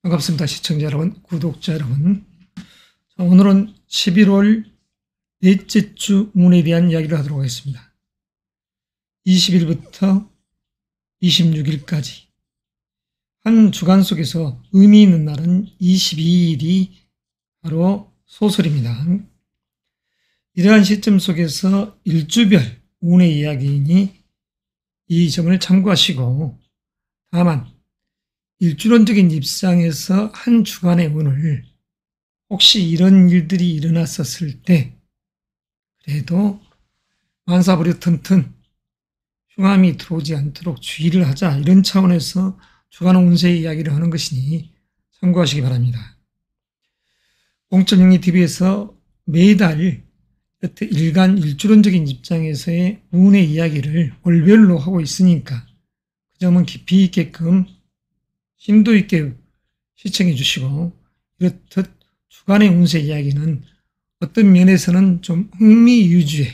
반갑습니다. 시청자 여러분, 구독자 여러분. 자, 오늘은 11월 넷째 주 운에 대한 이야기를 하도록 하겠습니다. 20일부터 26일까지 한 주간 속에서 의미 있는 날은 22일이 바로 소설입니다. 이러한 시점 속에서 일주별 운의 이야기이니 이 점을 참고하시고, 다만 일주론적인 입장에서 한 주간의 운을 혹시 이런 일들이 일어났었을 때 그래도 만사부려 튼튼 흉함이 들어오지 않도록 주의를 하자, 이런 차원에서 주간 운세 이야기를 하는 것이니 참고하시기 바랍니다. 공적영리TV에서 매달 여태 일간 일주론적인 입장에서의 운의 이야기를 월별로 하고 있으니까 그 점은 깊이 있게끔 심도 있게 시청해 주시고, 이렇듯 주간의 운세 이야기는 어떤 면에서는 좀 흥미 위주의,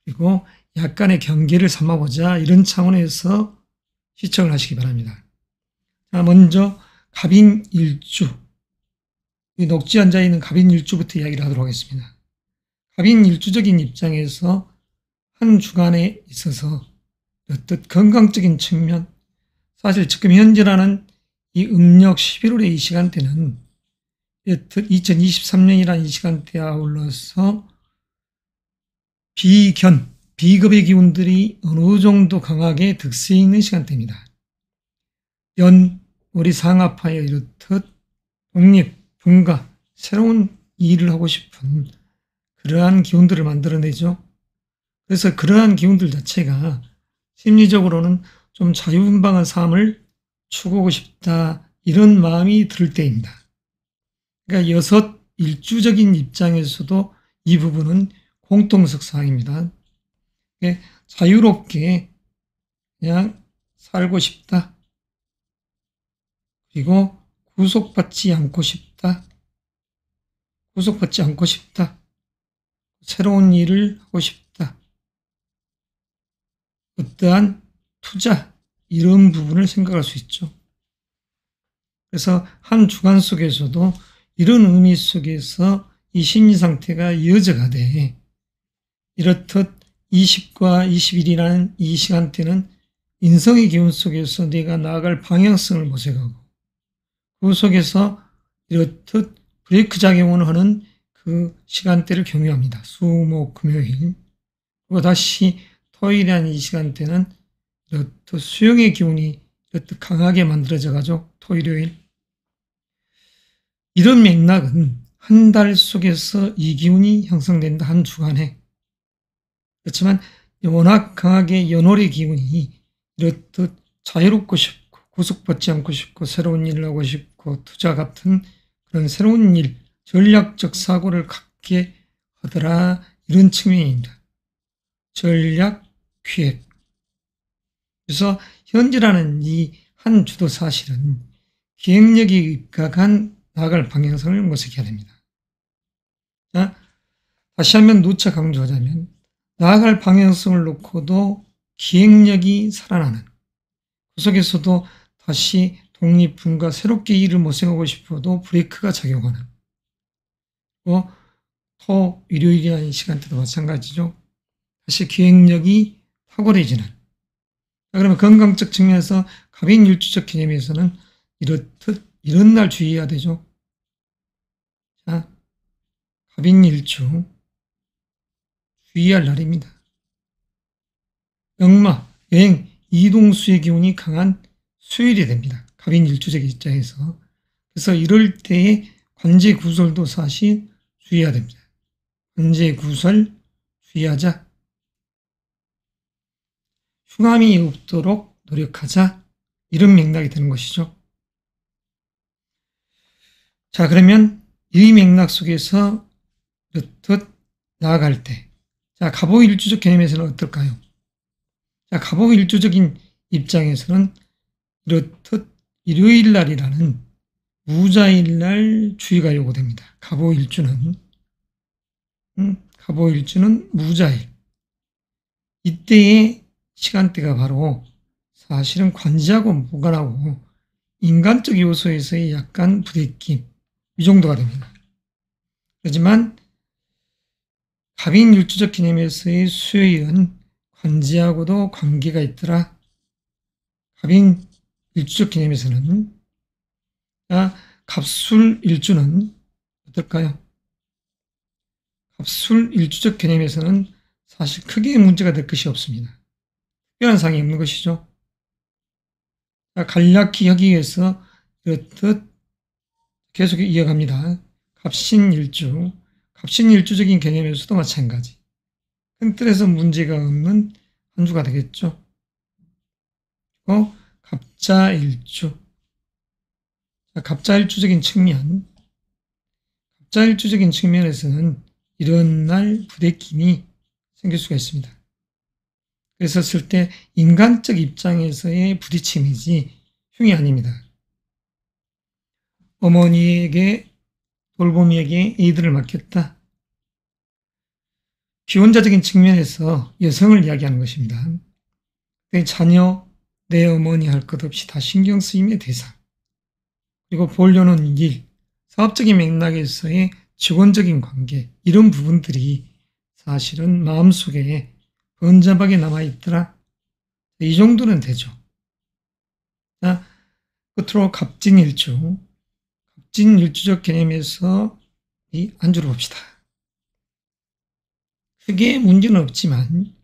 그리고 약간의 경계를 삼아보자, 이런 차원에서 시청을 하시기 바랍니다. 자, 먼저 갑인일주, 이 녹지한자에 있는 갑인일주부터 이야기를 하도록 하겠습니다. 갑인일주적인 입장에서 한 주간에 있어서 어떤 건강적인 측면, 사실 지금 현재라는 이 음력 11월의 이 시간대는 2023년이라는 이 시간대에 아울러서 비겁의 기운들이 어느 정도 강하게 득세 있는 시간대입니다. 월이 상합하여 이렇듯 독립, 분가, 새로운 일을 하고 싶은 그러한 기운들을 만들어내죠. 그래서 그러한 기운들 자체가 심리적으로는 좀 자유분방한 삶을 추구하고 싶다, 이런 마음이 들 때입니다. 그러니까 여섯 일주적인 입장에서도 이 부분은 공통적 사항입니다. 자유롭게 그냥 살고 싶다, 그리고 구속받지 않고 싶다, 새로운 일을 하고 싶다, 어떠한 투자, 이런 부분을 생각할 수 있죠. 그래서 한 주간 속에서도 이런 의미 속에서 이 심리 상태가 이어져가되, 이렇듯 20과 21이라는 이 시간대는 인성의 기운 속에서 내가 나아갈 방향성을 모색하고, 그 속에서 이렇듯 브레이크 작용을 하는 그 시간대를 경유합니다. 수, 목, 금요일. 그리고 다시 토요일이라는 이 시간대는 이렇듯 수용의 기운이 이렇듯 강하게 만들어져 가죠. 토일요일. 이런 맥락은 한 달 속에서 이 기운이 형성된다, 한 주간에. 그렇지만 워낙 강하게 연월의 기운이 이렇듯 자유롭고 싶고, 구속받지 않고 싶고, 새로운 일을 하고 싶고, 투자 같은 그런 새로운 일, 전략적 사고를 갖게 하더라, 이런 측면입니다. 전략, 기획. 그래서 현재라는 이 한 주도 사실은 기획력이 입각한 나아갈 방향성을 모색해야 됩니다. 자, 다시 한번 누차 강조하자면, 나아갈 방향성을 놓고도 기획력이 살아나는, 그 속에서도 다시 독립분과 새롭게 일을 모색하고 싶어도 브레이크가 작용하는, 토, 일요일이라는 시간대도 마찬가지죠. 다시 기획력이 탁월해지는. 그러면 건강적 측면에서 갑인일주적 개념에서는 이렇듯 이런 날 주의해야 되죠. 자, 갑인일주 주의할 날입니다. 역마, 여행, 이동수의 기운이 강한 수요일이 됩니다. 갑인일주적 입장에서. 그래서 이럴 때에 관제구설도 사실 주의해야 됩니다. 관제구설 주의하자. 흉함이 없도록 노력하자, 이런 맥락이 되는 것이죠. 자, 그러면 이 맥락 속에서 이렇듯 나아갈 때, 자, 갑오일주적 개념에서는 어떨까요? 자, 갑오일주적인 입장에서는 이렇듯 일요일 날이라는 무자일 날 주의가 요구됩니다. 갑오일주는 무자일. 이때의 시간대가 바로 사실은 관지하고 무관하고 인간적 요소에서의 약간 부대낌, 이 정도가 됩니다. 하지만 갑인일주적 개념에서의 수요일은 관지하고도 관계가 있더라. 갑인일주적 개념에서는 갑술일주는 어떨까요? 갑술일주적 개념에서는 사실 크게 문제가 될 것이 없습니다. 특별한 사항이 없는 것이죠. 간략히 하기 위해서 이렇듯 계속 이어갑니다. 갑신일주적인 개념에서도 마찬가지. 큰 틀에서 문제가 없는 한 주가 되겠죠. 그리고 갑자일주. 갑자일주적인 측면에서는 이런 날 부대낌이 생길 수가 있습니다. 그래서 쓸 때 인간적 입장에서의 부딪힘이지 흉이 아닙니다. 어머니에게 돌보미에게 애들을 맡겼다. 기혼자적인 측면에서 여성을 이야기하는 것입니다. 내 자녀, 내 어머니 할 것 없이 다 신경 쓰임의 대상. 그리고 보려는 일, 사업적인 맥락에서의 직원적인 관계, 이런 부분들이 사실은 마음속에 번잡하게 남아있더라. 이 정도는 되죠. 자, 끝으로 갑진일주적 개념에서 이 한 주를 봅시다. 크게 문제는 없지만,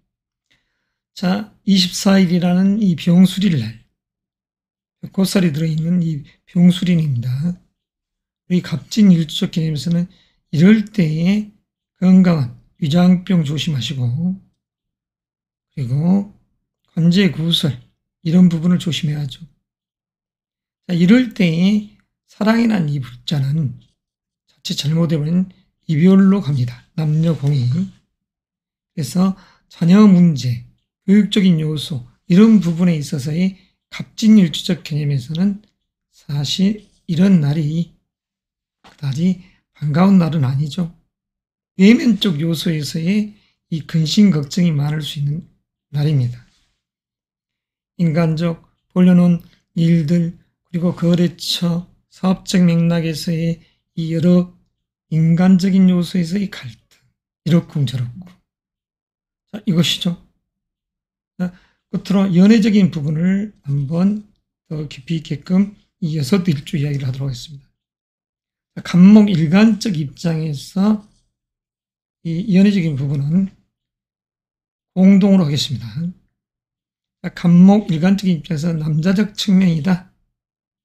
자, 24일이라는 이 병수리날, 뱃꽃살이 들어있는 이 병수리입니다. 이 갑진일주적 개념에서는 이럴 때에 건강한 위장병 조심하시고, 그리고 관제구설, 이런 부분을 조심해야죠. 자, 이럴 때에 사랑이란 이 불자는 자칫 잘못되면 이별로 갑니다. 남녀 공이. 그래서 자녀 문제, 교육적인 요소, 이런 부분에 있어서의 갑진일주적 개념에서는 사실 이런 날이 그다지 반가운 날은 아니죠. 외면적 요소에서의 이 근심 걱정이 많을 수 있는 날입니다. 인간적 벌려놓은 일들, 그리고 거래처, 사업적 맥락에서의 이 여러 인간적인 요소에서의 갈등, 이렇쿵저렇쿵. 자, 이것이죠. 자, 끝으로 연애적인 부분을 한번 더 깊이 있게끔 이 6일주 이야기를 하도록 하겠습니다. 갑목 일간적 입장에서 이 연애적인 부분은 공동으로 하겠습니다. 갑목 일간적 입장에서 남자적 측면이다.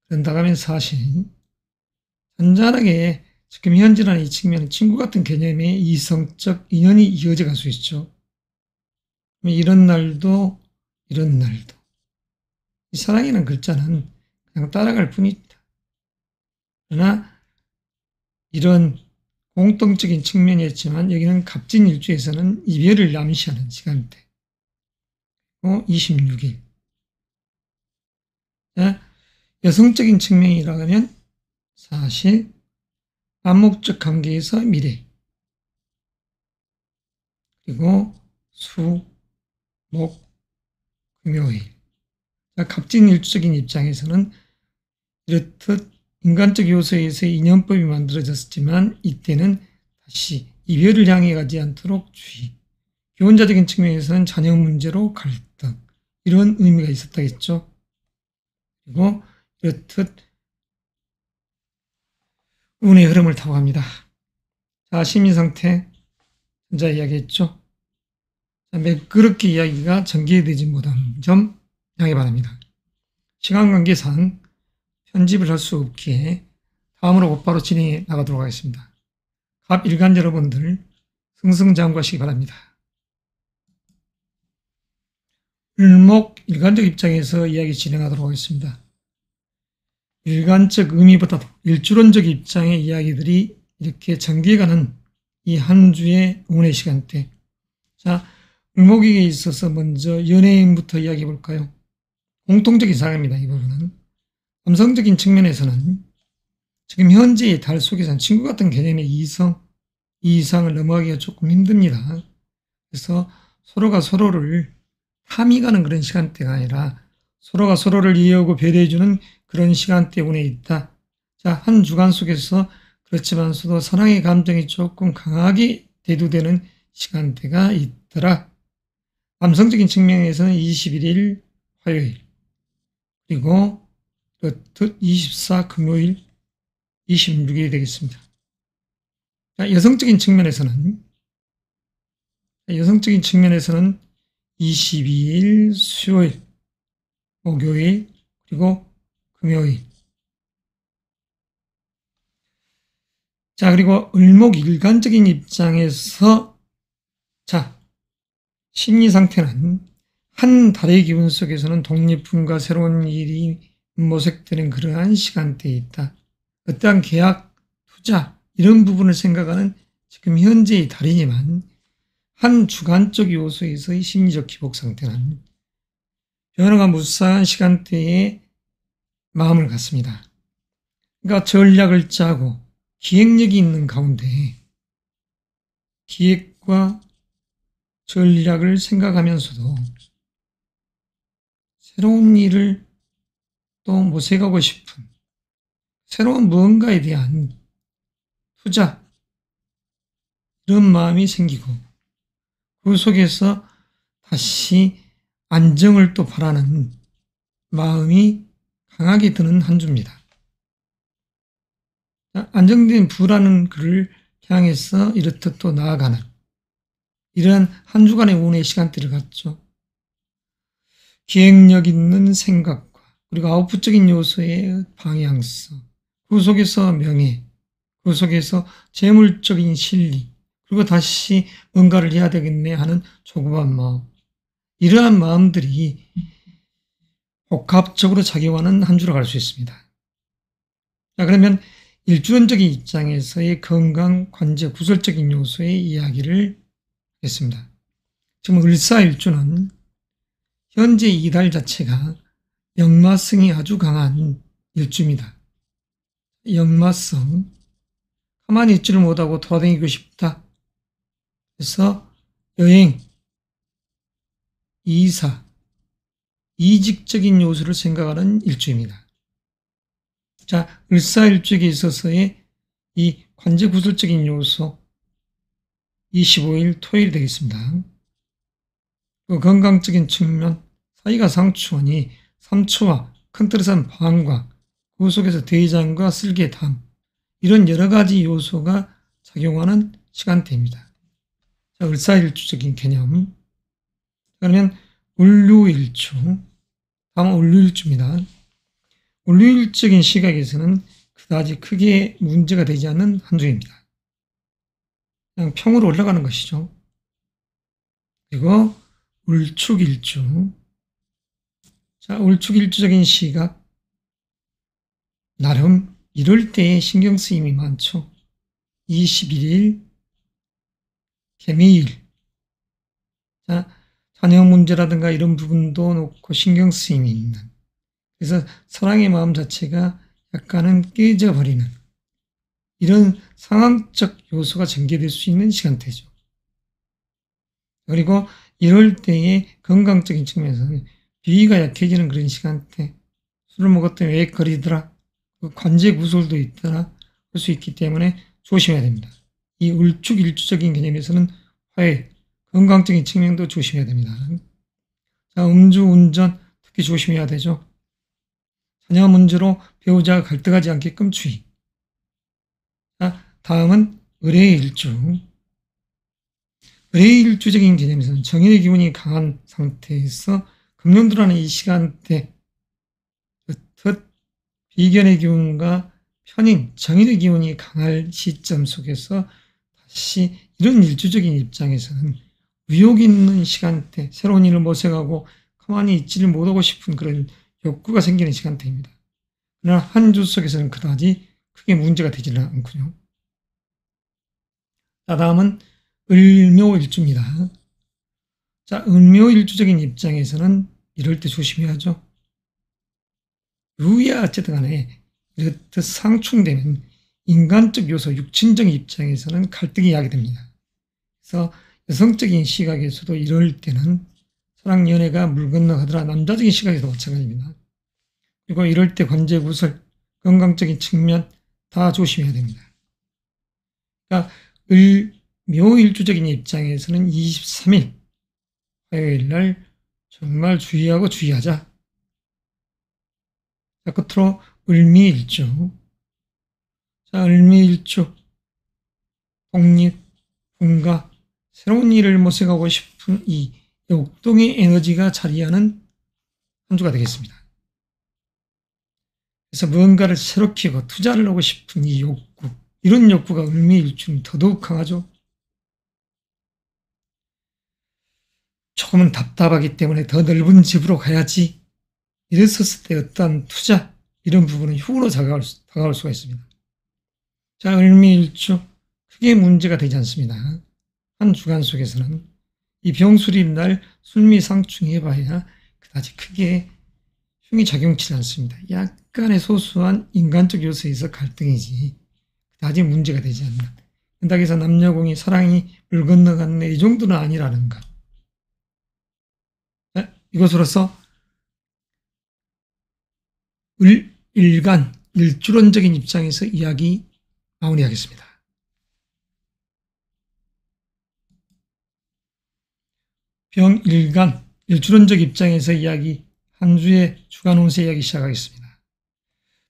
그런다고 하면 사실 잔잔하게 지금 현재라는 이 측면은 친구 같은 개념의 이성적 인연이 이어져 갈 수 있죠. 이런 날도 이런 날도 이 사랑이라는 글자는 그냥 따라갈 뿐이다. 그러나 이런 공통적인 측면이었지만 여기는 갑진일주에서는 이별을 암시하는 시간대. 26일. 여성적인 측면이라고 하면 사실 암목적 관계에서 미래, 그리고 수, 목, 금요일. 갑진일주적인 입장에서는 이렇듯 인간적 요소에서의 인연법이 만들어졌지만 이때는 다시 이별을 향해 가지 않도록 주의. 기혼자적인 측면에서는 자녀 문제로 갈등, 이런 의미가 있었다겠죠. 그리고 이렇듯 운의 흐름을 타고 갑니다. 자, 심리상태 혼자 이야기했죠. 자, 매끄럽게 이야기가 전개되지 못한 점 양해 바랍니다. 시간 관계상 편집을 할 수 없기에 다음으로 곧바로 진행해 나가도록 하겠습니다. 갑 일간 여러분들 승승장구하시기 바랍니다. 을목 일간적 입장에서 이야기 진행하도록 하겠습니다. 일간적 의미보다도 일주론적 입장의 이야기들이 이렇게 전개가는 이 한 주의 운의 시간대. 자, 을목에게 있어서 먼저 연예인부터 이야기해 볼까요? 공통적인 사항입니다. 이 부분은. 감성적인 측면에서는 지금 현재의 달 속에서는 친구 같은 개념의 이 이상을 넘어가기가 조금 힘듭니다. 그래서 서로가 서로를 탐이 가는 그런 시간대가 아니라 서로가 서로를 이해하고 배려해주는 그런 시간대 운에 있다. 자, 한 주간 속에서 그렇지만서도 사랑의 감정이 조금 강하게 대두되는 시간대가 있더라. 감성적인 측면에서는 21일 화요일, 그리고 24 금요일, 26일이 되겠습니다. 자, 여성적인 측면에서는 22일 수요일, 목요일, 그리고 금요일. 자, 그리고 을목일간적인 입장에서, 자, 심리 상태는 한 달의 기운 속에서는 독립품과 새로운 일이 모색되는 그러한 시간대에 있다. 어떠한 계약, 투자 이런 부분을 생각하는 지금 현재의 달이지만 한 주간적 요소에서의 심리적 기복 상태는 변화가 무쌍한 시간대에 마음을 갖습니다. 그러니까 전략을 짜고 기획력이 있는 가운데 기획과 전략을 생각하면서도 새로운 일을 또 모색하고 싶은 새로운 무언가에 대한 투자 이런 마음이 생기고 그 속에서 다시 안정을 또 바라는 마음이 강하게 드는 한 주입니다. 안정된 부라는 글을 향해서 이렇듯 또 나아가는 이런 한 주간의 운의 시간대를 갖죠. 기획력 있는 생각과 그리고 아웃풋적인 요소의 방향성, 그 속에서 명예, 그 속에서 재물적인 실리, 그리고 다시 뭔가를 해야 되겠네 하는 조급한 마음, 이러한 마음들이 복합적으로 작용하는 한 주로 갈 수 있습니다. 자, 그러면 일주론적인 입장에서의 건강, 관제, 구설적인 요소의 이야기를 하겠습니다. 지금 을사일주는 현재 이달 자체가 역마성이 아주 강한 일주입니다. 역마성, 가만히 있지를 못하고 돌아다니고 싶다. 그래서 여행, 이사, 이직적인 요소를 생각하는 일주입니다. 자, 을사일주에 있어서의 이 관제구설적인 요소 25일 토요일이 되겠습니다. 그 건강적인 측면, 사이가 상추원이 삼초와 큰틀에선 방광, 그 속에서 대장과 쓸개담, 이런 여러 가지 요소가 작용하는 시간대입니다. 자, 을사일주적인 개념. 그러면 을류일주, 다음 을류일주입니다. 을류일적인 시각에서는 그다지 크게 문제가 되지 않는 한 주입니다. 그냥 평으로 올라가는 것이죠. 그리고 을축일주. 자, 을축일주적인 시각. 나름 이럴 때에 신경 쓰임이 많죠. 21일 개미일. 자, 자녀 문제라든가 이런 부분도 놓고 신경 쓰임이 있는. 그래서 사랑의 마음 자체가 약간은 깨져버리는 이런 상황적 요소가 전개될 수 있는 시간대죠. 그리고 이럴 때의 건강적인 측면에서는 비위가 약해지는 그런 시간대, 술을 먹었더니 왜 거리더라, 관제 구설도 있더라 할 수 있기 때문에 조심해야 됩니다. 이 을축일주적인 개념에서는 화해, 건강적인 측면도 조심해야 됩니다. 자, 음주, 운전 특히 조심해야 되죠. 자녀 문제로 배우자가 갈등하지 않게끔 주의. 자, 다음은 을해일주. 을해일주적인 개념에서는 정인의 기운이 강한 상태에서 금년 들어가는 이 시간대 비견의 기운과 편인, 정인의 기운이 강할 시점 속에서 다시 이런 일주적인 입장에서는 의욕 있는 시간대, 새로운 일을 모색하고 가만히 있지를 못하고 싶은 그런 욕구가 생기는 시간대입니다. 그러나 한 주 속에서는 그다지 크게 문제가 되지는 않군요. 자, 다음은 을묘일주입니다. 자, 을묘일주적인 입장에서는 이럴 때 조심해야죠. 유야 어쨌든 간에 이렇듯 상충되면 인간적 요소, 육친적 입장에서는 갈등이 야기됩니다. 그래서 여성적인 시각에서도 이럴 때는 사랑 연애가 물 건너가더라. 남자적인 시각에도 마찬가지입니다. 그리고 이럴 때 관제구설, 건강적인 측면 다 조심해야 됩니다. 그러니까 묘일주적인 입장에서는 23일 화요일 날 정말 주의하고 주의하자. 자, 끝으로 을미일주. 자, 을미일주 독립, 분가, 새로운 일을 모색하고 싶은 이 역동의 에너지가 자리하는 한 주가 되겠습니다. 그래서 무언가를 새로 키우고 투자를 하고 싶은 이 욕구, 이런 욕구가 을미일주는 더더욱 강하죠. 조금은 답답하기 때문에 더 넓은 집으로 가야지, 이랬었을 때 어떠한 투자, 이런 부분은 흉으로 다가올 수가 있습니다. 자, 을미일주 크게 문제가 되지 않습니다. 한 주간 속에서는 이 병술일 날 술미상충해봐야 그다지 크게 흉이 작용치지 않습니다. 약간의 소소한 인간적 요소에서 갈등이지 그다지 문제가 되지 않는, 그렇다고 해서 남녀공이 사랑이 물 건너갔네 이 정도는 아니라는 것. 이것으로서 일간, 일주론적인 입장에서 이야기 마무리하겠습니다. 병일간, 일주론적 입장에서 이야기, 한 주의 주간 운세 이야기 시작하겠습니다.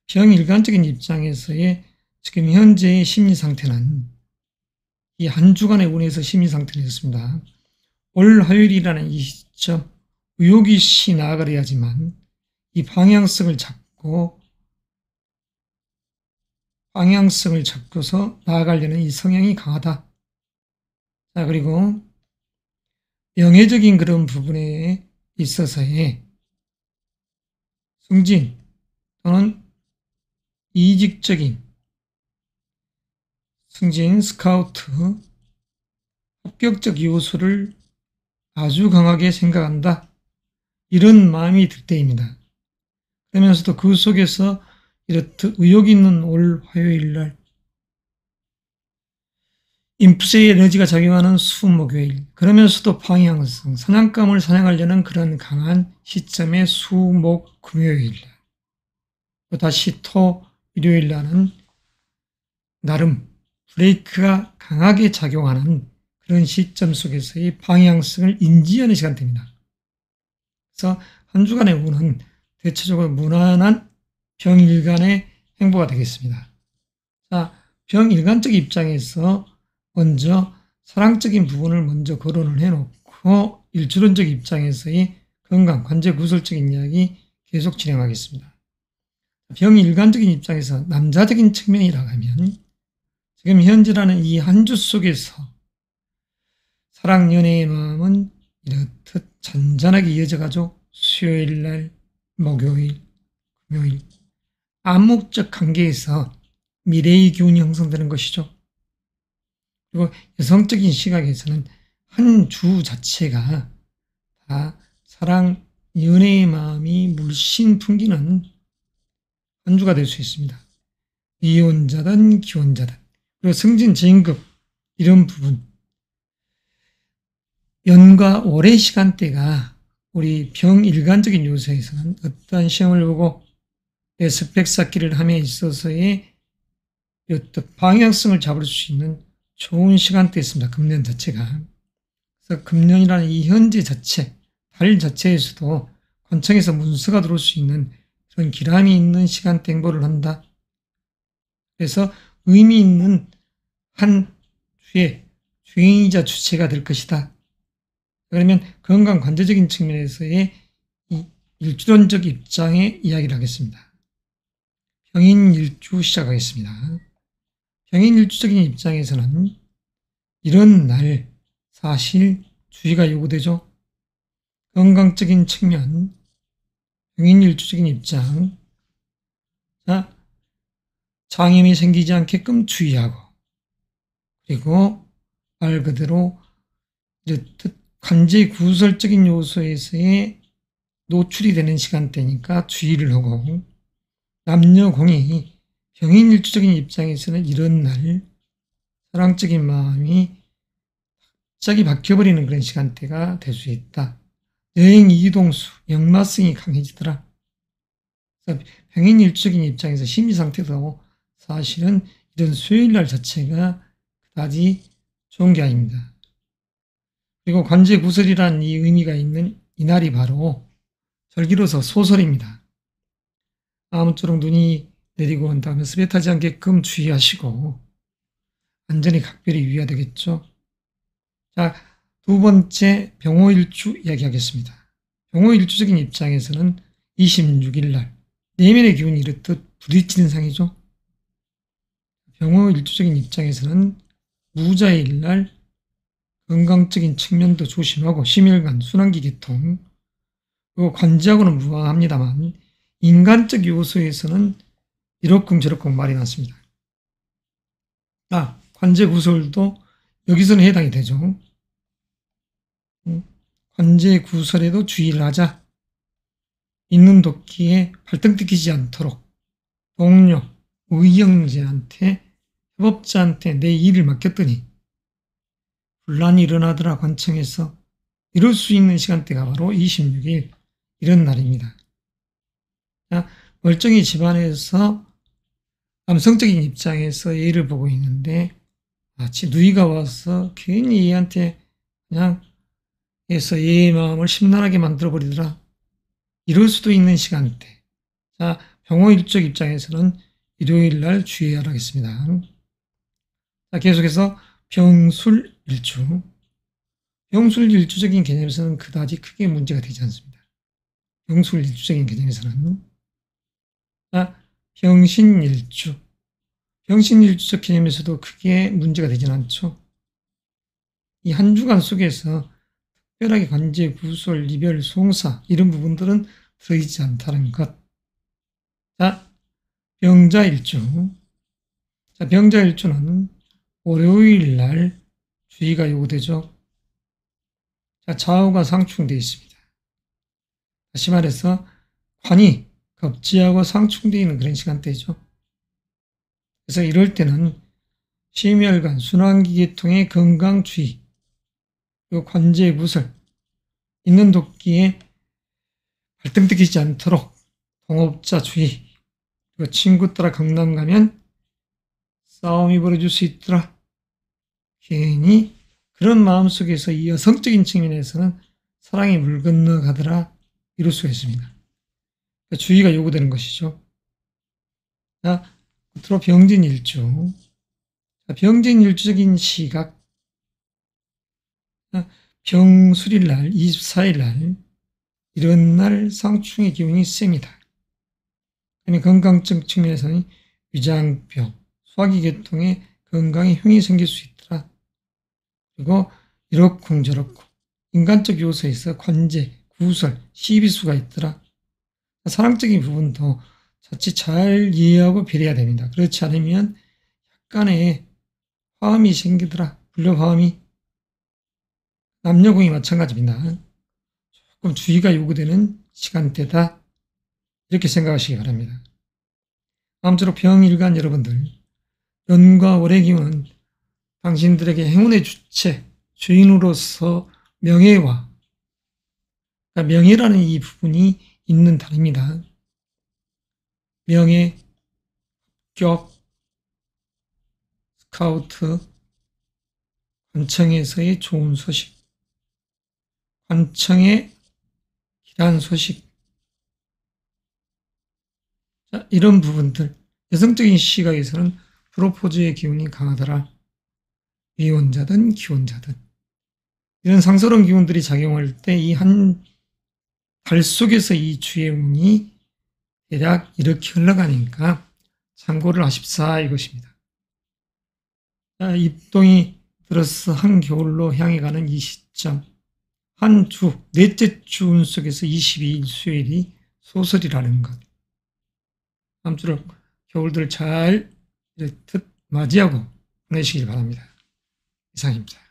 병일간적인 입장에서의 지금 현재의 심리 상태는 이 한 주간의 운에서 심리 상태는 이렇습니다. 올 화요일이라는 이 시점, 의욕이 나아가려야지만 이 방향성을 잡고서 나아가려는 이 성향이 강하다. 자, 그리고 명예적인 그런 부분에 있어서의 승진 또는 이직적인 승진, 스카우트, 합격적 요소를 아주 강하게 생각한다. 이런 마음이 들 때입니다. 그러면서도 그 속에서 이렇듯 의욕 있는 올 화요일 날 인프세의 에너지가 작용하는 수목요일, 그러면서도 방향성, 사냥감을 사냥하려는 그런 강한 시점의 수목 금요일, 또 다시 토 일요일 날은 나름 브레이크가 강하게 작용하는 그런 시점 속에서의 방향성을 인지하는 시간대입니다. 그래서 한 주간의 운은 대체적으로 무난한 병일간의 행보가 되겠습니다. 자, 병일간적 입장에서 먼저 사랑적인 부분을 먼저 거론을 해놓고 일주론적 입장에서의 건강, 관제 구설적인 이야기 계속 진행하겠습니다. 병일간적인 입장에서 남자적인 측면이라고 하면 지금 현재라는 이 한 주 속에서 사랑 연애의 마음은 이렇듯 잔잔하게 이어져가지고 수요일 날, 목요일, 금요일 암묵적 관계에서 미래의 기운이 형성되는 것이죠. 그리고 여성적인 시각에서는 한 주 자체가 다 사랑, 연애의 마음이 물씬 풍기는 한 주가 될 수 있습니다. 이혼자든 기혼자든, 그리고 승진, 진급 이런 부분, 연과 월의 시간대가 우리 병일간적인 요소에서는 어떠한 시험을 보고 내 스펙 쌓기를 함에 있어서의 어떤 방향성을 잡을 수 있는 좋은 시간대였습니다. 금년 자체가. 그래서 금년이라는 이 현재 자체, 달 자체에서도 관청에서 문서가 들어올 수 있는 그런 기람이 있는 시간대 행보를 한다. 그래서 의미 있는 한 주의 주인이자 주체가 될 것이다. 그러면 건강 관제적인 측면에서의 이 일주론적 입장의 이야기를 하겠습니다. 병인일주 시작하겠습니다. 병인일주적인 입장에서는 이런 날 사실 주의가 요구되죠. 건강적인 측면, 병인일주적인 입장, 자, 장염이 생기지 않게끔 주의하고, 그리고 말 그대로 이렇듯 관제 구설적인 요소에서의 노출이 되는 시간대니까 주의를 하고, 남녀공이 병인일주적인 입장에서는 이런 날 사랑적인 마음이 갑자기 바뀌어버리는 그런 시간대가 될 수 있다. 여행 이동수, 역마성이 강해지더라. 병인 일주적인 입장에서 심리 상태도 사실은 이런 수요일날 자체가 그다지 좋은 게 아닙니다. 그리고 관제구설이란 이 의미가 있는 이날이 바로 절기로서 소설입니다. 아무쪼록 눈이 내리고 온 다음에 습에 타지 않게끔 주의하시고 안전이 각별히 유의해야 되겠죠. 자, 두 번째 병호일주 이야기하겠습니다. 병호일주적인 입장에서는 26일 날 내면의 기운이 이렇듯 부딪히는 상이죠. 병호일주적인 입장에서는 무자일 날 건강적인 측면도 조심하고 심혈관, 순환기 계통, 그리고 관지하고는 무방합니다만 인간적 요소에서는 이렇쿵저렇쿵 말이 많습니다. 관제구설도 여기서는 해당이 되죠. 관제구설에도 주의를 하자. 있는 도끼에 발등 뜯기지 않도록 동료, 의형제한테, 협업자한테 내 일을 맡겼더니 분란이 일어나더라 관청에서 이럴 수 있는 시간대가 바로 26일 이런 날입니다. 멀쩡히 집안에서 남성적인 입장에서 얘를 보고 있는데 마치 누이가 와서 괜히 얘한테 그냥 해서 얘의 마음을 심란하게 만들어버리더라. 이럴 수도 있는 시간대. 자, 병호일적 입장에서는 일요일 날 주의해야 하겠습니다. 자, 계속해서 병술일주. 병술일주적인 개념에서는 그다지 크게 문제가 되지 않습니다. 병술일주적인 개념에서는. 자, 병신일주. 병신일주적 개념에서도 크게 문제가 되진 않죠. 이 한 주간 속에서 특별하게 관제, 구설, 이별, 송사 이런 부분들은 들어있지 않다는 것. 자, 병자일주. 자, 병자일주는 월요일 날 주의가 요구되죠. 자, 좌우가 상충되어 있습니다. 다시 말해서 관이 겁지하고 상충되어 있는 그런 시간대죠. 그래서 이럴 때는 심혈관, 순환기 계통의 건강 주의, 그리고 관제 구설, 있는 도끼에 발등 뜯기지 않도록 동업자 주의, 그리고 친구 따라 강남 가면 싸움이 벌어질 수 있더라. 괜히 그런 마음속에서 이 여성적인 측면에서는 사랑이 물 건너가더라. 이럴 수가 있습니다. 그러니까 주의가 요구되는 것이죠. 자, 끝으로 병진일주. 병진일주적인 시각. 병술일날, 24일날 이런 날 상충의 기운이 셉니다. 건강적 측면에서는 위장병, 소화기 계통에 건강에 흉이 생길 수 있더라. 그리고 이렇쿵저렇쿵 인간적 요소에서 관제, 구설, 시비수가 있더라. 사랑적인 부분도 자칫 잘 이해하고 배려해야 됩니다. 그렇지 않으면 약간의 화음이 생기더라. 불협화음이. 남녀공이 마찬가지입니다. 조금 주의가 요구되는 시간대다. 이렇게 생각하시기 바랍니다. 아무쪼록 병일간 여러분들, 연과 월의 기운은 당신들에게 행운의 주체, 주인으로서 명예와, 그러니까 명예라는 이 부분이 있는 달입니다. 명예, 격, 스카우트, 관청에서의 좋은 소식, 관청의 기란 소식, 자, 이런 부분들, 여성적인 시각에서는 프로포즈의 기운이 강하더라. 이혼자든 기혼자든 이런 상스러운 기운들이 작용할 때 이 한 달 속에서 이 주의 운이 대략 이렇게 흘러가니까 참고를 하십사 이것입니다. 자, 입동이 들어서 한겨울로 향해 가는 이 시점, 한 주, 넷째 주 운 속에서 22일 수요일이 소설이라는 것. 아무쪼록 겨울들 잘 이렇듯 맞이하고 보내시길 바랍니다. 이상입니다.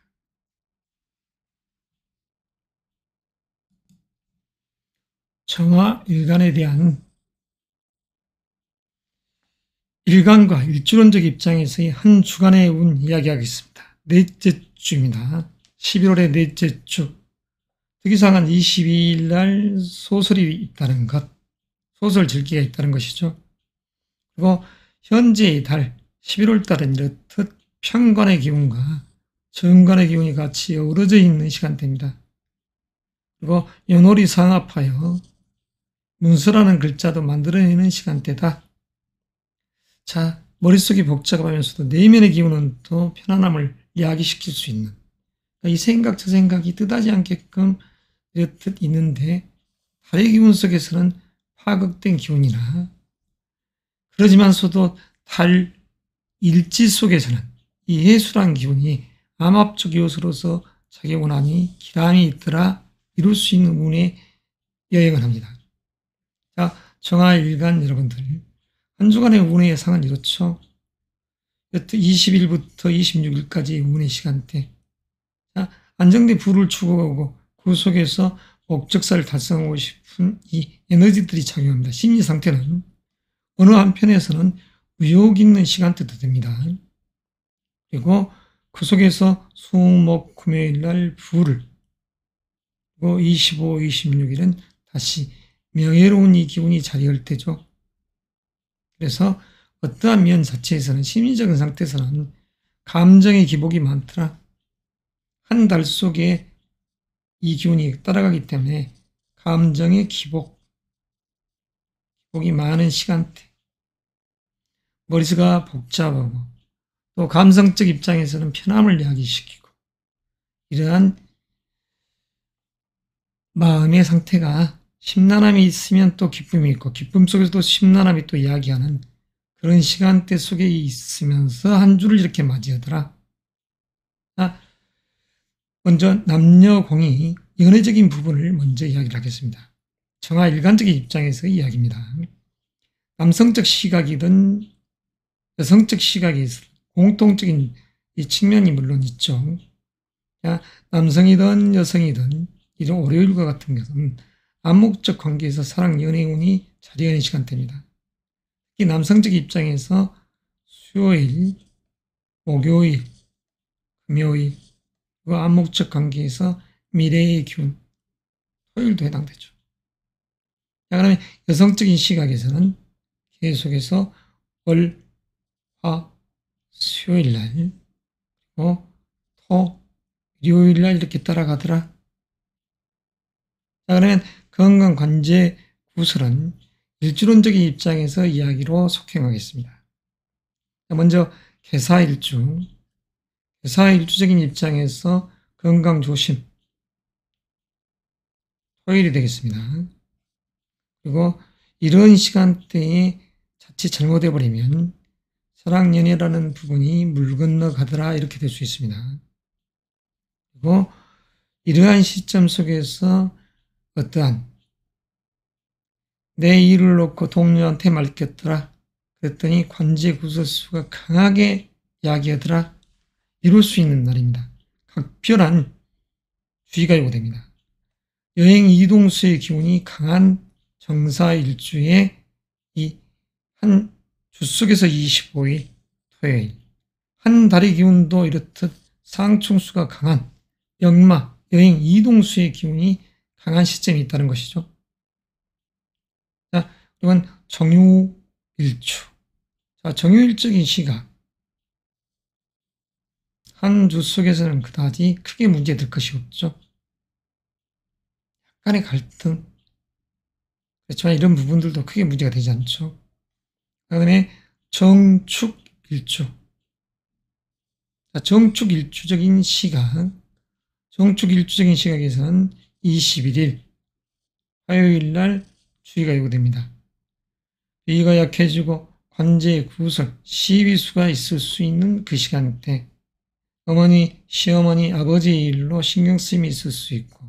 청화 일간에 대한 일간과 일주론적 입장에서의 한 주간의 운 이야기하겠습니다. 넷째 주입니다. 11월의 넷째 주. 특이사항은 22일 날 소설이 있다는 것, 소설 절기가 있다는 것이죠. 그리고 현재의 달, 11월 달은 이렇듯 편관의 기운과 정관의 기운이 같이 어우러져 있는 시간대입니다. 그리고 연월이 상합하여 문서라는 글자도 만들어내는 시간대다. 자, 머릿속이 복잡하면서도 내면의 기운은 또 편안함을 이야기시킬 수 있는, 이 생각 저 생각이 뜻하지 않게끔 이렇듯 있는데 달의 기운 속에서는 파극된 기운이나, 그러지만서도 달 일지 속에서는 이 해수란 기운이 암합적 요소로서 작용을 하니 기람이 있더라 이룰 수 있는 운에 여행을 합니다. 자, 정화일간 여러분들, 한 주간의 운의 예상은 이렇죠. 20일부터 26일까지 운의 시간대. 자, 안정된 부를 추구하고 그 속에서 목적사를 달성하고 싶은 이 에너지들이 작용합니다. 심리 상태는 어느 한편에서는 의욕 있는 시간대도 됩니다. 그리고 그 속에서 수, 목, 금요일 날 부를, 그리고 25, 26일은 다시 명예로운 이 기운이 자리할 때죠. 그래서 어떠한 면 자체에서는, 심리적인 상태에서는 감정의 기복이 많더라. 한 달 속에 이 기운이 따라가기 때문에 감정의 기복이 많은 시간대. 머릿수가 복잡하고 또 감성적 입장에서는 편함을 이야기시키고, 이러한 마음의 상태가 심란함이 있으면 또 기쁨이 있고, 기쁨 속에서도 심란함이 또 이야기하는 그런 시간대 속에 있으면서 한 주를 이렇게 맞이하더라. 먼저 남녀공이 연애적인 부분을 먼저 이야기를 하겠습니다. 정화 일간적인 입장에서 이야기입니다. 남성적 시각이든 여성적 시각이 공통적인 이 측면이 물론 있죠. 남성이든 여성이든 이런 월요일과 같은 것은 암묵적 관계에서 사랑 연애운이 자리하는 시간대입니다. 특히 남성적 입장에서 수요일, 목요일, 금요일, 그리고 암묵적 관계에서 미래의 기운, 토요일도 해당되죠. 자, 그러면 여성적인 시각에서는 계속해서 월, 화, 수요일 날, 그리고 토, 일요일 날 이렇게 따라가더라. 자, 그러면 건강관제 구설은 일주론적인 입장에서 이야기로 속행하겠습니다. 먼저 개사일주, 개사일주적인 입장에서 건강조심, 토요일이 되겠습니다. 그리고 이런 시간대에 자칫 잘못해버리면 사랑연애라는 부분이 물 건너가더라 이렇게 될 수 있습니다. 그리고 이러한 시점 속에서 어떠한 내 일을 놓고 동료한테 맡겼더라, 그랬더니 관제 구설수가 강하게 이야기하더라, 이룰 수 있는 날입니다. 각별한 주의가 요구됩니다. 여행 이동수의 기운이 강한 정사일주에 이 한 주 속에서 25일 토요일, 한 달의 기운도 이렇듯 상충수가 강한 역마 여행 이동수의 기운이 강한 시점이 있다는 것이죠. 자, 이건 정유일주. 자, 정유일적인 시각. 한 주 속에서는 그다지 크게 문제될 것이 없죠. 약간의 갈등. 그렇지만 이런 부분들도 크게 문제가 되지 않죠. 그다음에 정축일주. 자, 정축일주적인 시각. 정축일주적인 시각에서는 21일 화요일 날 주의가 요구됩니다. 비위가 약해지고 관제, 구설, 시비수가 있을 수 있는 그 시간대. 어머니, 시어머니, 아버지의 일로 신경쓰임이 있을 수 있고,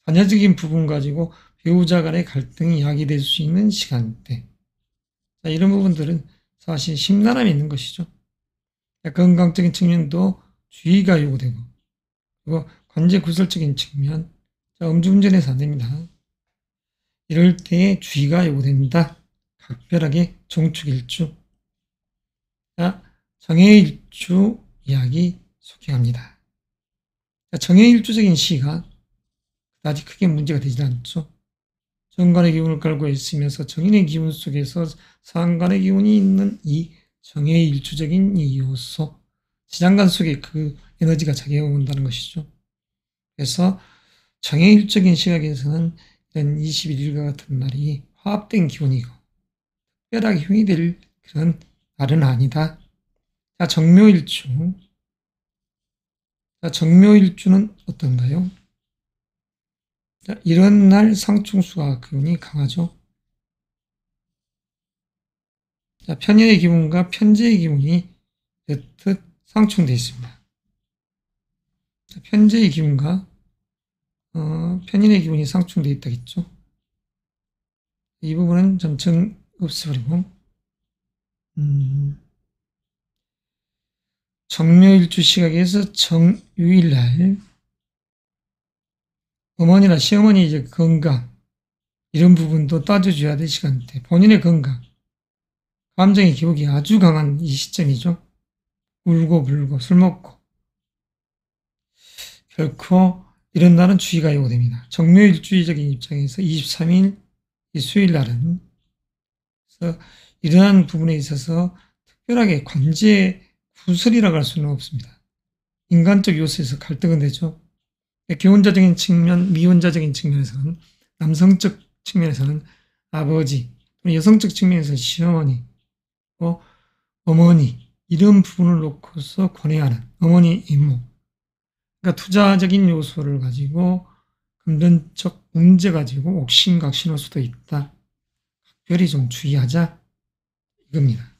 자녀적인 부분 가지고 배우자 간의 갈등이 야기될 수 있는 시간대. 자, 이런 부분들은 사실 심란함이 있는 것이죠. 건강적인 측면도 주의가 요구되고, 그리고 관제 구설적인 측면, 자, 음주운전해서 안 됩니다. 이럴 때에 주의가 요구됩니다. 각별하게 정축일주. 자, 정해일주 이야기 소개합니다. 자, 정해일주적인 시각, 그 아직 크게 문제가 되지 않죠. 정관의 기운을 깔고 있으면서 정인의 기운 속에서 상관의 기운이 있는 이 정의 일주적인 이 요소, 지장간 속에 그 에너지가 작용한다는 것이죠. 그래서 정해일적인 시각에서는 이런 21일과 같은 날이 화합된 기운이고 특별하게 힘이 될 그런 날은 아니다. 자, 정묘일주. 자, 정묘일주는 어떤가요? 자, 이런 날 상충수가 기운이 강하죠. 자, 편인의 기운과 편재의 기운이 그렇듯 상충되어 있습니다. 자, 편재의 기운과 편인의 기운이 상충되어 있다겠죠. 이 부분은 좀 없애버리고 정묘일주 시각에서 정유일날 어머니나 시어머니 이제 건강 이런 부분도 따져줘야 될 시간대. 본인의 건강, 감정의 기복이 아주 강한 이 시점이죠. 울고 불고 술 먹고 결코 이런 날은 주의가 요구됩니다. 정묘일주의적인 입장에서 23일 이 수요일 날은 그래서 이러한 부분에 있어서 특별하게 관제 구설이라고 할 수는 없습니다. 인간적 요소에서 갈등은 되죠. 기혼자적인 측면, 미혼자적인 측면에서는 남성적 측면에서는 아버지, 여성적 측면에서는 시어머니, 어머니 이런 부분을 놓고서 권해하는 어머니, 이모. 그러니까 투자적인 요소를 가지고 금전적 문제 가지고 옥신각신할 수도 있다. 각별히 좀 주의하자 이겁니다.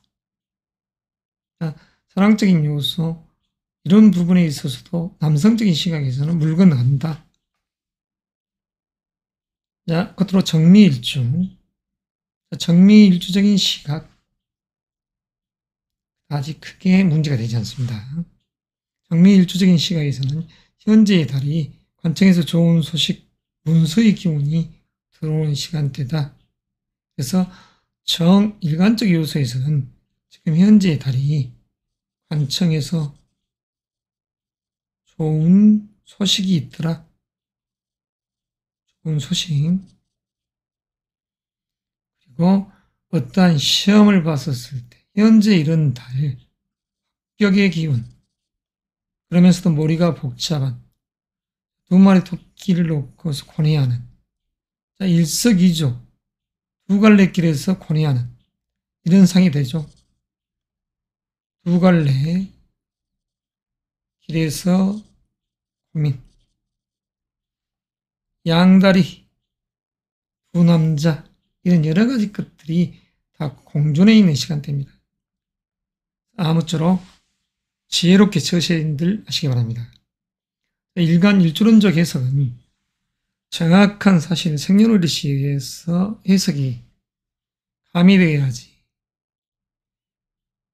자, 사랑적인 요소 이런 부분에 있어서도 남성적인 시각에서는 물 건너간다. 자, 끝으로 정미일주. 정미일주적인 시각 아직 크게 문제가 되지 않습니다. 정미일주적인 시각에서는 현재의 달이 관청에서 좋은 소식, 문서의 기운이 들어오는 시간대다. 그래서 정일간적 요소에서는 지금 현재의 달이 관청에서 좋은 소식이 있더라. 좋은 소식. 그리고 어떠한 시험을 봤었을 때 현재 이런 달, 합격의 기운, 그러면서도 머리가 복잡한 두 마리 토끼를 놓고서 권해하는 일석이조 두 갈래 길에서 권해하는 이런 상이 되죠. 두 갈래 길에서 고민, 양다리, 두 남자 이런 여러 가지 것들이 다 공존해 있는 시간대입니다. 아무쪼록 지혜롭게 처신들 하시기 바랍니다. 일간 일주론적 해석은 정확한 사실 생년월일시에 의해서 해석이 가미되어야지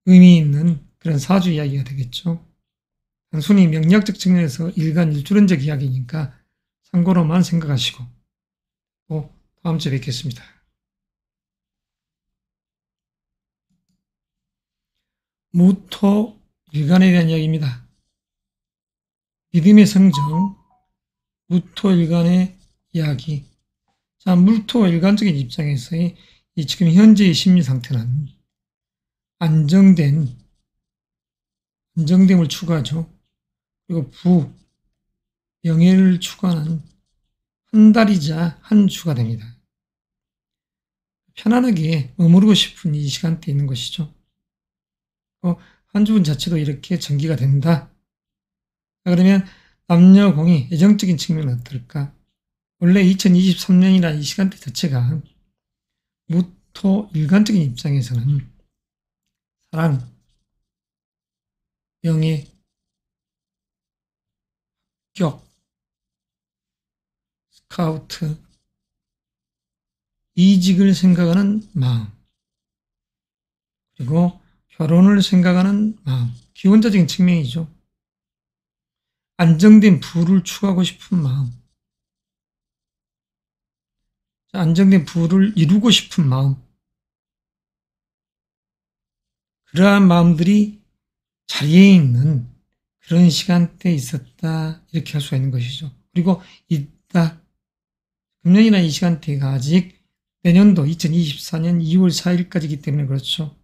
의미 있는 그런 사주 이야기가 되겠죠. 단순히 명리학적 측면에서 일간 일주론적 이야기니까 참고로만 생각하시고 또 다음 주에 뵙겠습니다. 무토 일간에 대한 이야기입니다. 믿음의 성정, 무토 일간의 이야기. 자, 무토 일간적인 입장에서의 이 지금 현재의 심리 상태는 안정됨을 추구하죠. 그리고 명예를 추구하는 한 달이자 한 주가 됩니다. 편안하게 머무르고 싶은 이 시간대에 있는 것이죠. 한 주분 자체도 이렇게 전기가 된다. 그러면 남녀 공이 애정적인 측면은 어떨까? 원래 2023년이라는 이 시간대 자체가 무토 일간적인 입장에서는 사랑, 명예, 합격, 스카우트, 이직을 생각하는 마음, 그리고 결혼을 생각하는 마음, 기혼자적인 측면이죠. 안정된 부를 추구하고 싶은 마음, 안정된 부를 이루고 싶은 마음, 그러한 마음들이 자리에 있는 그런 시간대에 있었다 이렇게 할 수가 있는 것이죠. 그리고 있다 금년이라는 이 시간대가 아직 내년도 2024년 2월 4일까지이기 때문에 그렇죠.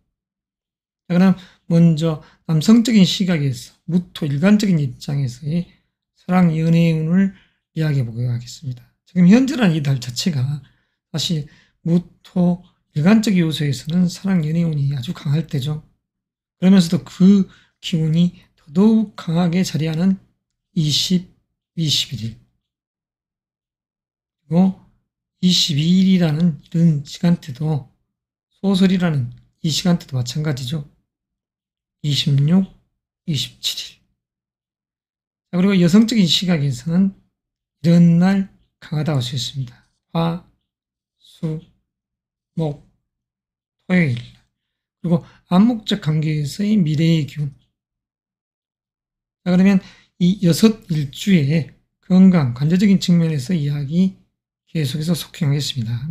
자, 그럼 먼저 남성적인 시각에서 무토 일간적인 입장에서의 사랑 연애의 운을 이야기해 보도록 하겠습니다. 지금 현재라는 이 달 자체가 사실 무토 일간적 요소에서는 사랑 연애의 운이 아주 강할 때죠. 그러면서도 그 기운이 더더욱 강하게 자리하는 20, 21일 그리고 22일이라는 이런 시간대도 소설이라는 이 시간대도 마찬가지죠. 26, 27일. 자, 그리고 여성적인 시각에서는 이런 날 강하다고 할 수 있습니다. 화, 수, 목, 토요일. 그리고 암묵적 관계에서의 미래의 기운. 자, 그러면 이 6일주의 건강, 관계적인 측면에서 이야기 계속해서 속행하겠습니다.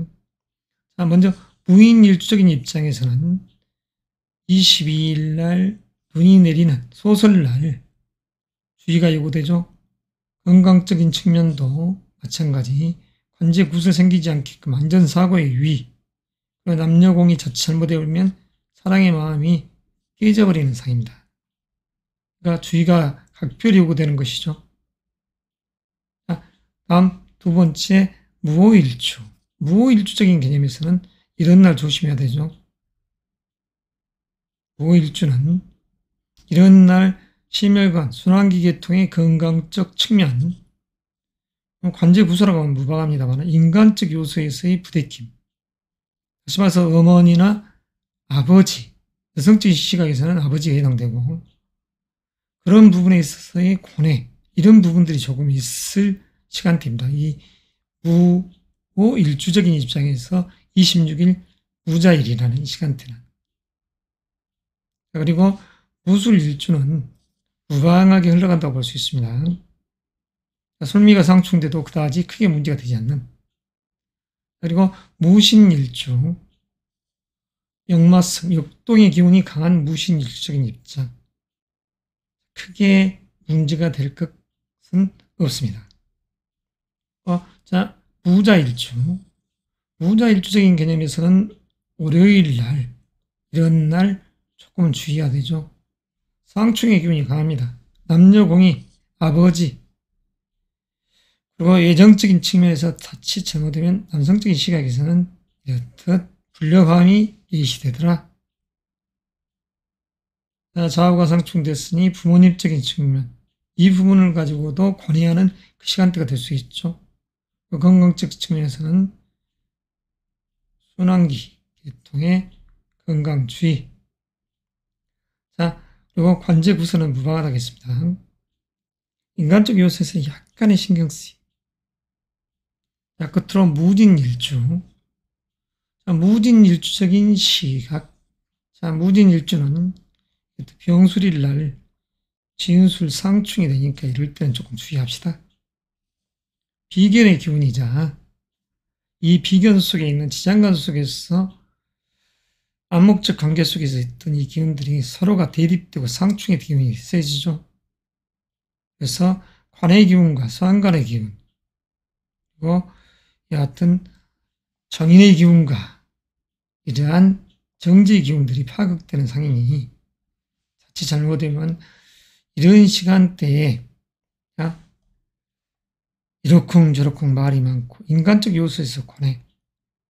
자, 먼저 무인일주적인 입장에서는 22일 날 눈이 내리는 소설날 주의가 요구되죠. 건강적인 측면도 마찬가지 관제 구설 생기지 않게끔 안전사고의 유의 그리고 남녀공이 자칫 잘못해버리면 사랑의 마음이 깨져버리는 상입니다. 그러니까 주의가 각별히 요구되는 것이죠. 자, 다음 두 번째 무오일주. 무오일주적인 개념에서는 이런 날 조심해야 되죠. 무오일주는 이런 날 심혈관, 순환기 계통의 건강적 측면, 관제 구조라고 하면 무방합니다만 인간적 요소에서의 부대낌. 다시 말해서 어머니나 아버지, 여성적인 시각에서는 아버지가 해당되고 그런 부분에 있어서의 고뇌, 이런 부분들이 조금 있을 시간대입니다. 이 무오일주적인 입장에서 26일 무자일이라는 시간대는. 그리고 무술일주는 무방하게 흘러간다고 볼 수 있습니다. 솔미가 상충돼도 그다지 크게 문제가 되지 않는. 그리고 무신일주, 역마성, 역동의 기운이 강한 무신일주적인 입장. 크게 문제가 될 것은 없습니다. 자, 무자일주. 무자일주적인 개념에서는 월요일 날, 이런 날 조금 주의해야 되죠. 상충의 기운이 강합니다. 남녀공이, 아버지, 그리고 예정적인 측면에서 자칫 잘못되면 남성적인 시각에서는 이렇듯 불협화음이 예시되더라. 좌우가 상충됐으니 부모님적인 측면, 이 부분을 가지고도 고뇌하는 그 시간대가 될 수 있죠. 건강적 측면에서는 순환기 계통의 건강주의. 자, 그리고 관제 구설은 무방하다겠습니다. 인간적 요소에서 약간의 신경쓰임. 자, 끝으로 무진일주. 자, 무진일주적인 시각. 자, 무진일주는 병술일 날 진술 상충이 되니까 이럴 때는 조금 주의합시다. 비견의 기운이자 이 비견 속에 있는 지장간 속에서 암묵적 관계 속에서 있던 이 기운들이 서로가 대립되고 상충의 기운이 세지죠. 그래서 관의 기운과 소환관의 기운 그리고 여하튼 정인의 기운과 이러한 정지의 기운들이 파극되는 상황이 자칫 잘못되면 이런 시간대에 이러쿵저러쿵 말이 많고 인간적 요소에서 고뇌,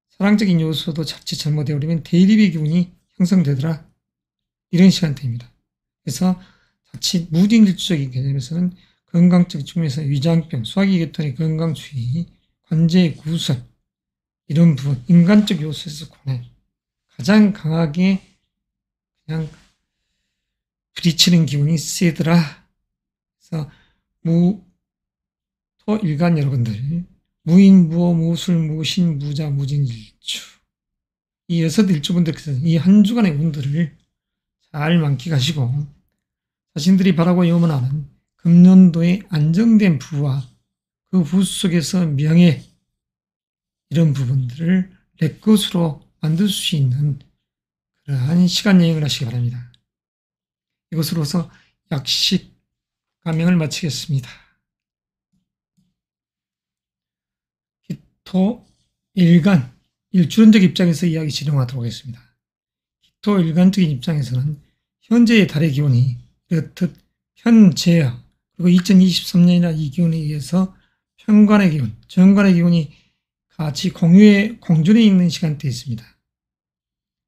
사랑적인 요소도 자칫 잘못되어버리면 대립의 기운이 형성되더라. 이런 시간대입니다. 그래서 자칫 무진일주적인 개념에서는 건강적 측면에서 위장병, 소화기 계통의 건강주의, 관제의 구설 이런 부분, 인간적 요소에서 고뇌 가장 강하게 그냥 부딪히는 기운이 세더라. 그래서 일간 여러분들 무인, 무호, 무술, 무신, 무자, 무진일주 이 6일주분들께서 이 한 주간의 운들을 잘 만끽하시고 자신들이 바라고 염원하는 금년도의 안정된 부와 그 부 속에서 명예 이런 부분들을 내 것으로 만들 수 있는 그러한 시간 여행을 하시기 바랍니다. 이것으로서 약식 감명을 마치겠습니다. 기토 일간, 일주론적 입장에서 이야기 진행하도록 하겠습니다. 기토 일간적인 입장에서는 현재의 달의 기운이 이렇듯 현재야, 그리고 2023년이나 이 기운에 의해서 편관의 기운, 정관의 기운이 같이 공존해 있는 시간대에 있습니다.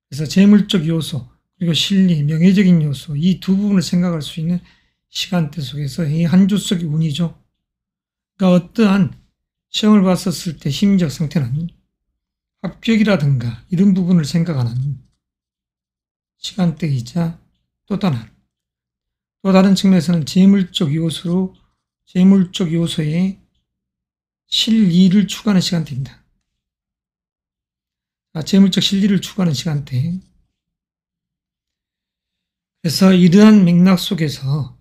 그래서 재물적 요소, 그리고 실리, 명예적인 요소, 이 두 부분을 생각할 수 있는 시간대 속에서 이 한 주 속의 운이죠. 그러니까 어떠한 시험을 봤었을 때 심리적 상태는 합격이라든가 이런 부분을 생각하는 시간대이자 또 다른 측면에서는 재물적 요소의 실리를 추구하는 시간대입니다. 재물적 실리를 추구하는 시간대. 그래서 이러한 맥락 속에서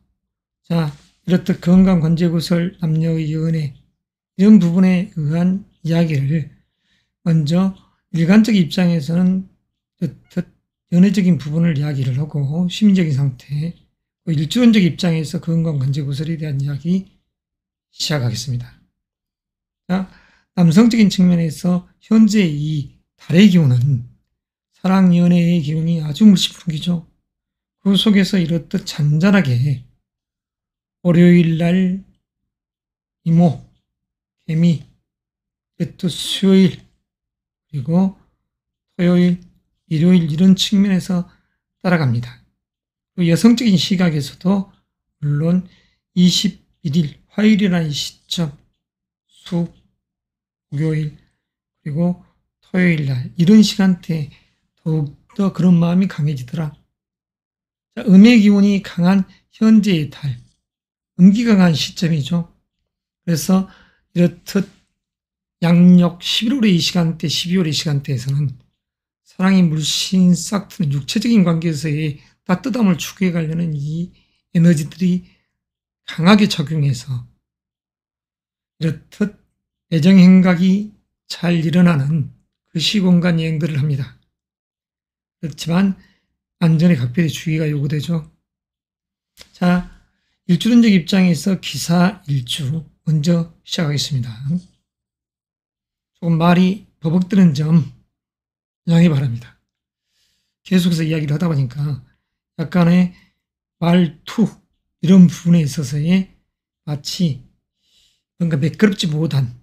이렇듯 건강, 관제구설, 남녀의 연애 이런 부분에 의한 이야기를 먼저 일간적 입장에서는 이렇듯 연애적인 부분을 이야기를 하고 심리적인 상태, 일주론적 입장에서 건강, 관제구설에 대한 이야기 시작하겠습니다. 남성적인 측면에서 현재 이 달의 기운은 사랑, 연애의 기운이 아주 물씬 풍기죠. 그 속에서 이렇듯 잔잔하게 월요일 날 이모, 개미, 또 수요일, 그리고 토요일, 일요일 이런 측면에서 따라갑니다. 여성적인 시각에서도 물론 21일 화요일이라는 시점, 수, 목요일, 그리고 토요일 날 이런 시간대에 더욱더 그런 마음이 강해지더라. 음의 기운이 강한 현재의 달, 음기가 강한 시점이죠. 그래서 이렇듯 양력 11월의 이 시간대, 12월의 시간대에서는 사랑이 물씬 싹 트는 육체적인 관계에서의 따뜻함을 추구해 가려는 이 에너지들이 강하게 작용해서 이렇듯 애정 행각이 잘 일어나는 그 시공간 여행들을 합니다. 그렇지만 안전에 각별히 주의가 요구되죠. 일주론적 입장에서 기사일주 먼저 시작하겠습니다. 조금 말이 버벅드는 점 양해 바랍니다. 계속해서 이야기를 하다 보니까 약간의 말투 이런 부분에 있어서의 마치 뭔가 매끄럽지 못한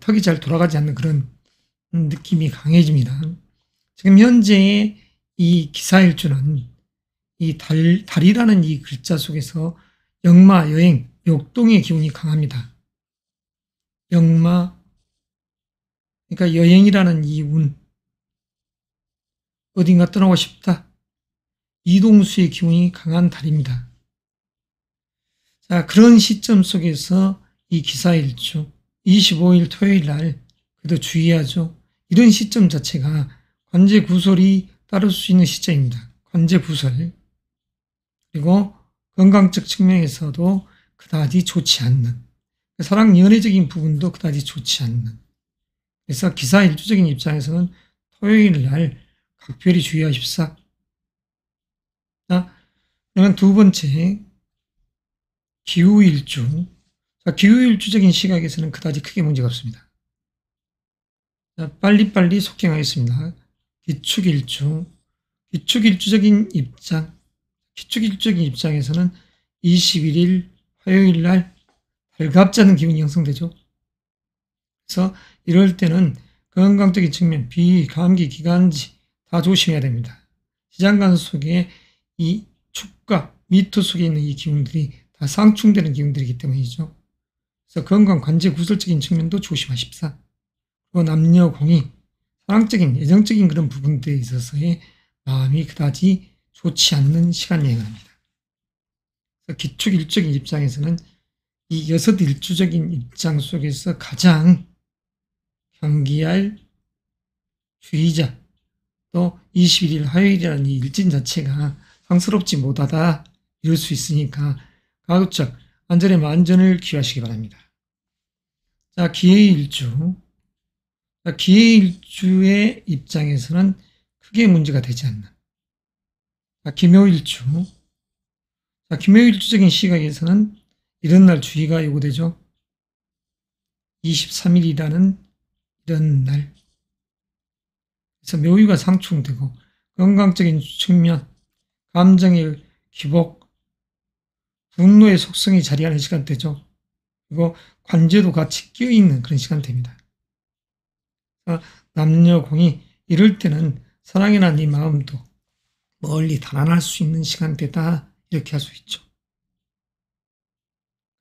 턱이 잘 돌아가지 않는 그런 느낌이 강해집니다. 지금 현재의 이 기사일주는 이 달이라는 이 글자 속에서 역마, 여행, 역동의 기운이 강합니다. 역마, 그러니까 여행이라는 이 운, 어딘가 떠나고 싶다. 이동수의 기운이 강한 달입니다. 그런 시점 속에서 이 기사일주, 25일 토요일 날, 그래도 주의하죠. 이런 시점 자체가 관제구설이 따를 수 있는 시점입니다. 관제구설. 그리고 건강적 측면에서도 그다지 좋지 않는, 사랑 연애적인 부분도 그다지 좋지 않는. 그래서 기사일주적인 입장에서는 토요일 날 각별히 주의하십사. 그러면 두 번째, 기후일주. 기후일주적인 시각에서는 그다지 크게 문제가 없습니다. 빨리빨리 속행하겠습니다. 기축일주. 기축일주적인 입장에서는 21일 화요일 날 달갑지 않은 기운이 형성되죠. 그래서 이럴 때는 건강적인 측면, 비, 감기, 기관지 다 조심해야 됩니다. 시장관 속에 이 축과 미토 속에 있는 이 기운들이 다 상충되는 기운들이기 때문이죠. 그래서 건강 관제 구설적인 측면도 조심하십사. 그리고 남녀 공이 사랑적인 애정적인 그런 부분들에 있어서의 마음이 그다지 좋지 않는 시간 여행을 합니다. 그래서 기축일주적인 입장에서는 이 여섯 일주적인 입장 속에서 가장 경기할 주의자, 또 21일 화요일이라는 이 일진 자체가 상스럽지 못하다 이럴 수 있으니까 가급적 안전에 만전을 기하시기 바랍니다. 기해일주. 기해일주의 입장에서는 크게 문제가 되지 않는. 김효일주. 김효일주적인 시각에서는 이런 날 주의가 요구되죠. 23일이라는 이런 날. 그래서 묘유가 상충되고 건강적인 측면, 감정의 기복, 분노의 속성이 자리하는 시간대죠. 그리고 관제도 같이 끼어있는 그런 시간대입니다. 남녀공이 이럴 때는 사랑이나 네 마음도 멀리 달아날 수 있는 시간대다, 이렇게 할 수 있죠.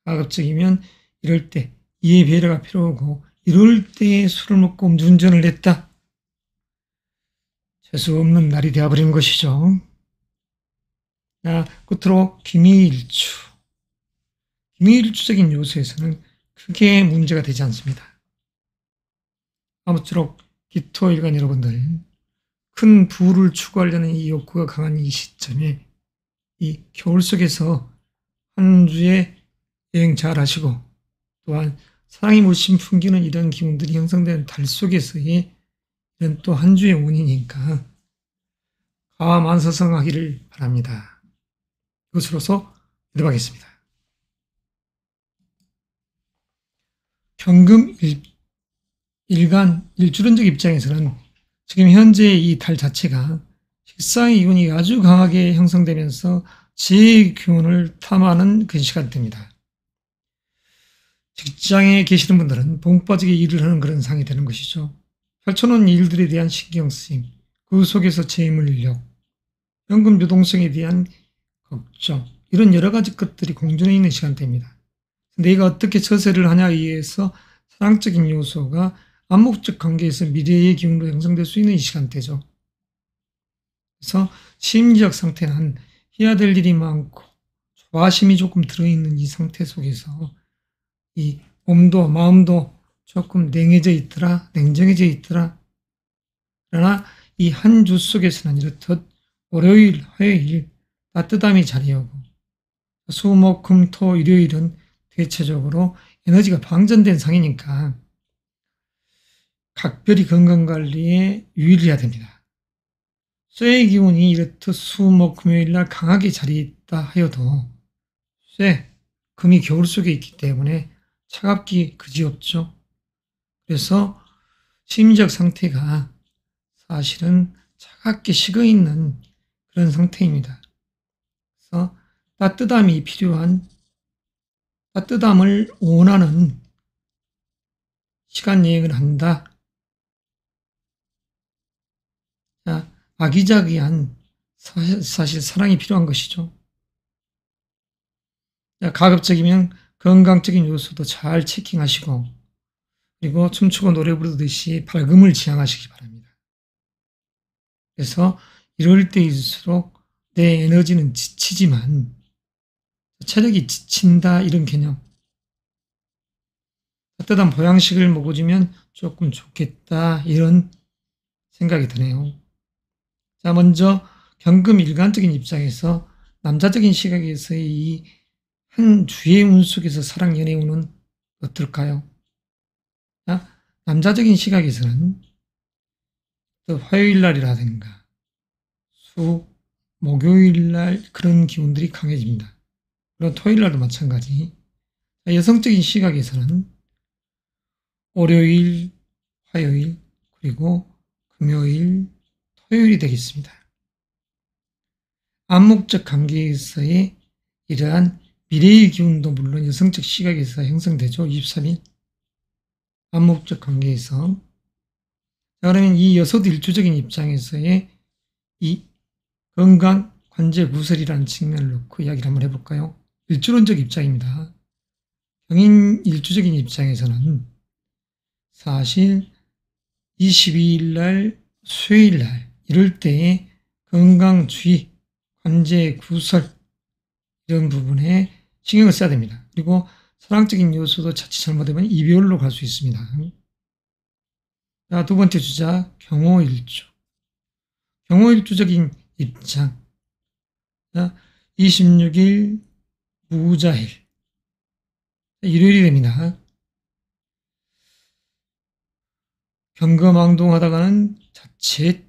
가급적이면 이럴 때 이해 배려가 필요하고, 이럴 때 술을 먹고 음주운전을 했다, 재수 없는 날이 되어버린 것이죠. 끝으로 기미일주. 기미일주적인 요소에서는 크게 문제가 되지 않습니다. 아무쪼록 기토일간 여러분들, 큰 부를 추구하려는 이 욕구가 강한 이 시점에 이 겨울 속에서 한 주에 여행 잘 하시고, 또한 사랑이 물씬 풍기는 이런 기운들이 형성되는 달 속에서의 이런 또 한 주의 운이니까 감안서성하기를 바랍니다. 이것으로서 기도하겠습니다. 경금 일간 일주론적 입장에서는 지금 현재 이 달 자체가 식상의 기운이 아주 강하게 형성되면서 지혜의 기운을 탐하는 그 시간대입니다. 직장에 계시는 분들은 복 빠지게 일을 하는 그런 상이 되는 것이죠. 펼쳐놓은 일들에 대한 신경쓰임, 그 속에서 재물력, 현금 유동성에 대한 걱정, 이런 여러 가지 것들이 공존해 있는 시간대입니다. 내가 어떻게 처세를 하냐에 의해서 사랑적인 요소가 암묵적 관계에서 미래의 기운으로 형성될 수 있는 이 시간대죠. 그래서 심리적 상태는 해야 될 일이 많고 조바심이 조금 들어있는 이 상태 속에서 이 몸도 마음도 조금 냉정해져 있더라. 그러나 이 한 주 속에서는 이렇듯 월요일, 화요일 따뜻함이 자리하고, 수, 목, 금, 토, 일요일은 대체적으로 에너지가 방전된 상이니까 각별히 건강관리에 유의해야 됩니다. 쇠의 기운이 이렇듯 수, 목, 금요일날 강하게 자리있다 하여도 쇠, 금이 겨울 속에 있기 때문에 차갑기 그지없죠. 그래서 심리적 상태가 사실은 차갑게 식어있는 그런 상태입니다. 그래서 따뜻함이 필요한, 따뜻함을 원하는 시간 여행을 한다. 자, 아기자기한 사실 사랑이 필요한 것이죠. 자, 가급적이면 건강적인 요소도 잘 체킹하시고, 그리고 춤추고 노래 부르듯이 밝음을 지향하시기 바랍니다. 그래서 이럴 때일수록 내 에너지는 지치지만 체력이 지친다, 이런 개념. 따뜻한 보양식을 먹어주면 조금 좋겠다, 이런 생각이 드네요. 자, 먼저 경금 일간적인 입장에서 남자적인 시각에서의 이 한 주의 운 속에서 사랑 연애 운은 어떨까요? 자, 남자적인 시각에서는 또 화요일 날이라든가 수, 목요일 날 그런 기운들이 강해집니다. 그리고 토요일 날도 마찬가지. 자, 여성적인 시각에서는 월요일, 화요일, 그리고 금요일, 토요일이 되겠습니다. 암묵적 관계에서의 이러한 미래의 기운도 물론 여성적 시각에서 형성되죠. 23일. 암묵적 관계에서. 자, 그러면 이 여섯 일주적인 입장에서의 이 건강 관제 구설이라는 측면을 놓고 이야기를 한번 해볼까요? 일주론적 입장입니다. 경인 일주적인 입장에서는 사실 22일 날, 수요일 날, 이럴 때에 건강 주의, 관제 구설, 이런 부분에 신경을 써야 됩니다. 그리고 사랑적인 요소도 자칫 잘못되면 이별로 갈 수 있습니다. 자, 두 번째 주자, 경호일주. 경호일주적인 입장. 자, 26일 무자일. 일요일이 됩니다. 경거망동하다가는 자칫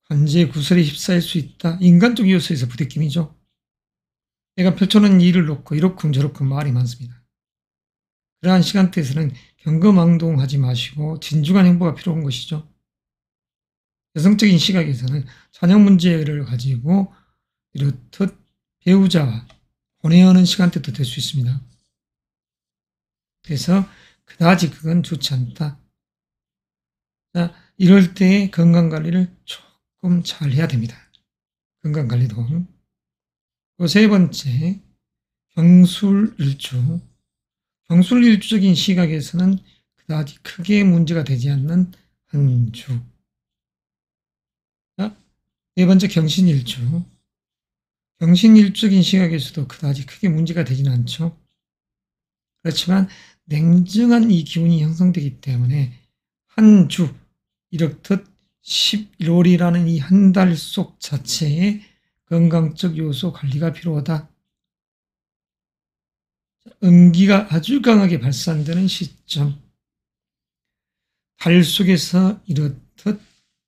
관제 구설에 휩싸일 수 있다. 인간적 요소에서 부대낌이죠. 내가 펼쳐놓은 일을 놓고 이렇쿵 저렇쿵 말이 많습니다. 그러한 시간대에서는 경거망동하지 마시고 진중한 행보가 필요한 것이죠. 여성적인 시각에서는 자녀 문제를 가지고 이렇듯 배우자와 혼외하는 시간대도 될 수 있습니다. 그래서 그다지 그건 좋지 않다. 자, 이럴 때 건강관리를 조금 잘 해야 됩니다. 건강관리도. 세 번째, 경술일주. 경술일주적인 시각에서는 그다지 크게 문제가 되지 않는 한 주. 자, 네 번째, 경신일주. 경신일주적인 시각에서도 그다지 크게 문제가 되지는 않죠. 그렇지만 냉정한 이 기운이 형성되기 때문에 한 주, 이렇듯 11월이라는 이 한 달 속 자체에 건강적 요소 관리가 필요하다. 음기가 아주 강하게 발산되는 시점. 달 속에서 이렇듯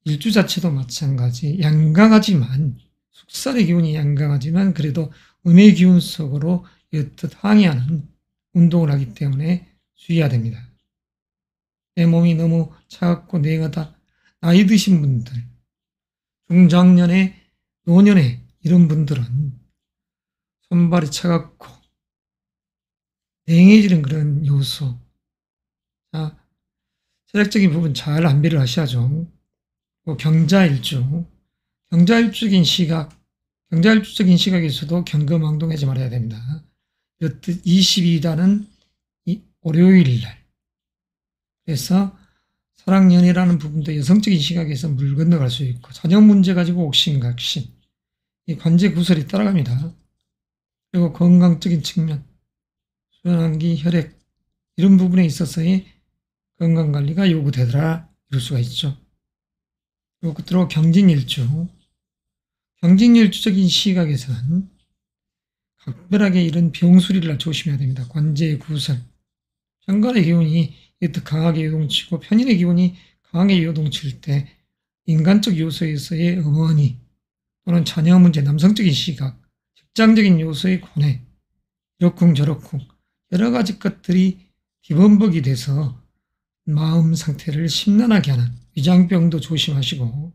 일주 자체도 마찬가지 양강하지만 숙살의 기운이 양강하지만 그래도 음의 기운 속으로 이렇듯 항해하는 운동을 하기 때문에 주의해야 됩니다. 내 몸이 너무 차갑고 냉하다. 나이 드신 분들, 중장년에, 노년에 이런 분들은 손발이 차갑고 냉해지는 그런 요소. 자, 체력적인 부분 잘 안배를 하셔야죠. 경자일주. 경자일주적인 시각에서도 경거망동하지 말아야 됩니다. 이렇듯 22일은 월요일 날. 그래서 사랑연애라는 부분도 여성적인 시각에서 물 건너갈 수 있고 자녀 문제 가지고 옥신각신 이 관제 구설이 따라갑니다. 그리고 건강적인 측면, 순환기, 혈액 이런 부분에 있어서의 건강관리가 요구되더라 이럴 수가 있죠. 그리고 끝으로 경진일주. 경진일주적인 시각에서는 각별하게 이런 병수리를 조심해야 됩니다. 관제의 구설, 편간의 기운이 이렇듯 강하게 요동치고 편인의 기운이 강하게 요동칠 때 인간적 요소에서의 어머니 또는 자녀 문제, 남성적인 시각, 직장적인 요소의 고뇌, 이러쿵저러쿵 여러 가지 것들이 기본복이 돼서 마음 상태를 심란하게 하는 위장병도 조심하시고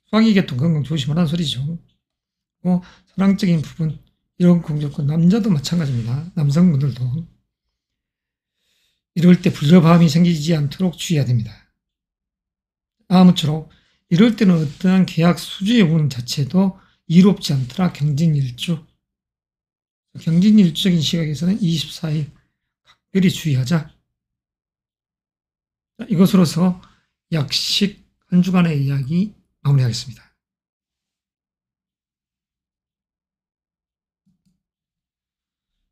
소화기계통 건강 조심하라는 소리죠. 사랑적인 부분 이러쿵저러쿵 남자도 마찬가지입니다. 남성분들도 이럴 때 불협화음이 생기지 않도록 주의해야 됩니다. 아무쪼록 이럴 때는 어떠한 계약 수주의 부분 자체도 이롭지 않더라. 경진일주. 경진일주적인 시각에서는 24일 각별히 주의하자. 이것으로서 약식 한 주간의 이야기 마무리하겠습니다.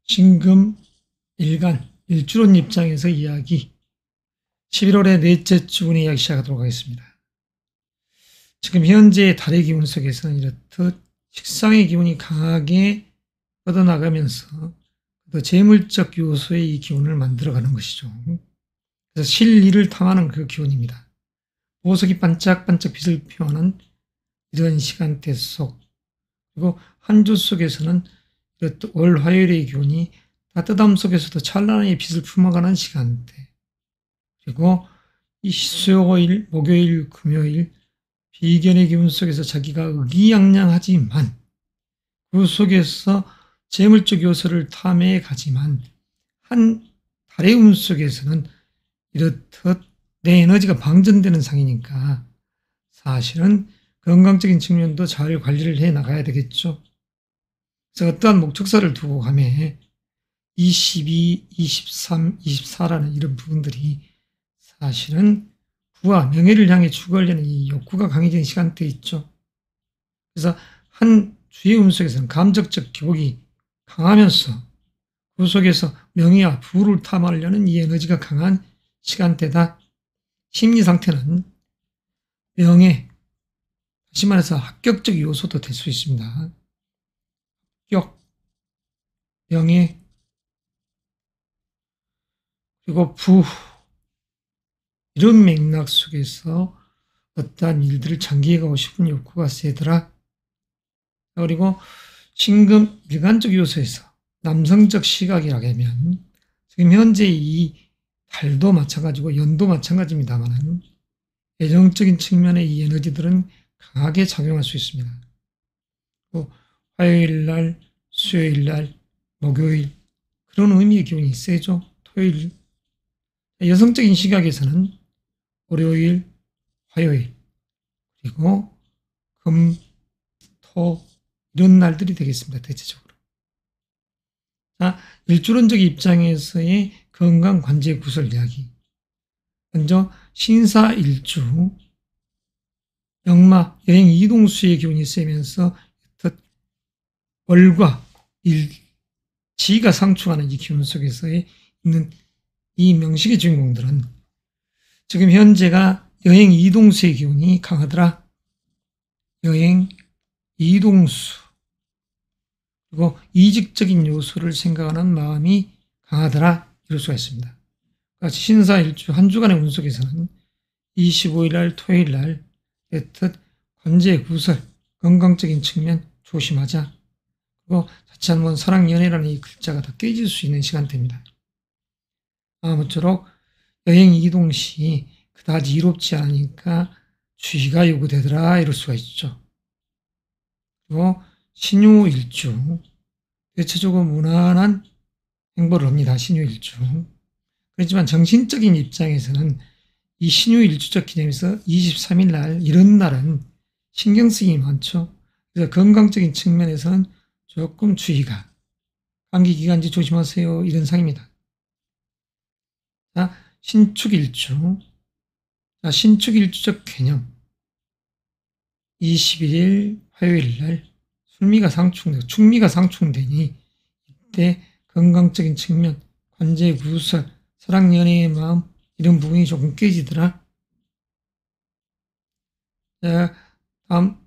신금 일간 일주론 입장에서 이야기 11월의 넷째 주분의 이야기 시작하도록 하겠습니다. 지금 현재 달의 기운 속에서는 이렇듯 식상의 기운이 강하게 뻗어나가면서 또 재물적 요소의 이 기운을 만들어가는 것이죠. 그래서 실리를 탐하는 그 기운입니다. 보석이 반짝반짝 빛을 피워하는 이런 시간대 속 그리고 한 주 속에서는 이렇듯 월 화요일의 기운이 따뜻함 속에서도 찬란하게 빛을 품어가는 시간대 그리고 이 수요일, 목요일, 금요일 비견의 기운 속에서 자기가 의기양양하지만 그 속에서 재물적 요소를 탐해 가지만 한 달의 운 속에서는 이렇듯 내 에너지가 방전되는 상이니까 사실은 건강적인 측면도 잘 관리를 해 나가야 되겠죠. 그래서 어떠한 목적사를 두고 가면 22, 23, 24라는 이런 부분들이 사실은 부와 명예를 향해 추구하려는 이 욕구가 강해지는 시간대에 있죠. 그래서 한 주의 운 속에서는 감정적 기복이 강하면서 그 속에서 명예와 부를 탐하려는 이 에너지가 강한 시간대다. 심리 상태는 명예, 다시 말해서 합격적 요소도 될 수 있습니다. 합격, 명예, 그리고 부 이런 맥락 속에서 어떠한 일들을 장기해가고 싶은 욕구가 세더라. 그리고 신금 일간적 요소에서 남성적 시각이라고 하면 지금 현재 이 달도 마찬가지고 연도 마찬가지입니다만 예정적인 측면의 이 에너지들은 강하게 작용할 수 있습니다. 화요일 날, 수요일 날, 목요일 그런 의미의 기운이 세죠. 토요일. 여성적인 시각에서는 월요일, 화요일 그리고 금, 토 이런 날들이 되겠습니다. 대체적으로. 자, 일주론적 입장에서의 건강 관제 구설 이야기. 먼저 신사일주 역마 여행 이동수의 기운이 세면서 월과 일지가 상충하는 이 기운 속에서 있는 이 명식의 주인공들은 지금 현재가 여행 이동수의 기운이 강하더라. 여행 이동수 그리고 이직적인 요소를 생각하는 마음이 강하더라. 이럴 수가 있습니다. 같이 신사일주 한 주간의 운 속에서는 25일 날 토요일 날 애뜻 관제 구설 건강적인 측면 조심하자. 그리고 자칫하면 사랑 연애라는 이 글자가 다 깨질 수 있는 시간대입니다. 아무쪼록 여행 이동 시 그다지 이롭지 않으니까 주의가 요구되더라 이럴 수가 있죠. 그리고 신유일주 대체적으로 무난한 행보를 합니다. 신유일주. 그렇지만 정신적인 입장에서는 이 신유일주적 기념에서 23일 날 이런 날은 신경 쓰임이 많죠. 그래서 건강적인 측면에서는 조금 주의가 감기기관지 조심하세요 이런 상입니다. 자, 신축일주. 자, 신축일주적 개념 21일 화요일 날 축미가 상충되니 이때 건강적인 측면, 관제 구설, 사랑 연애의 마음 이런 부분이 조금 깨지더라. 자, 다음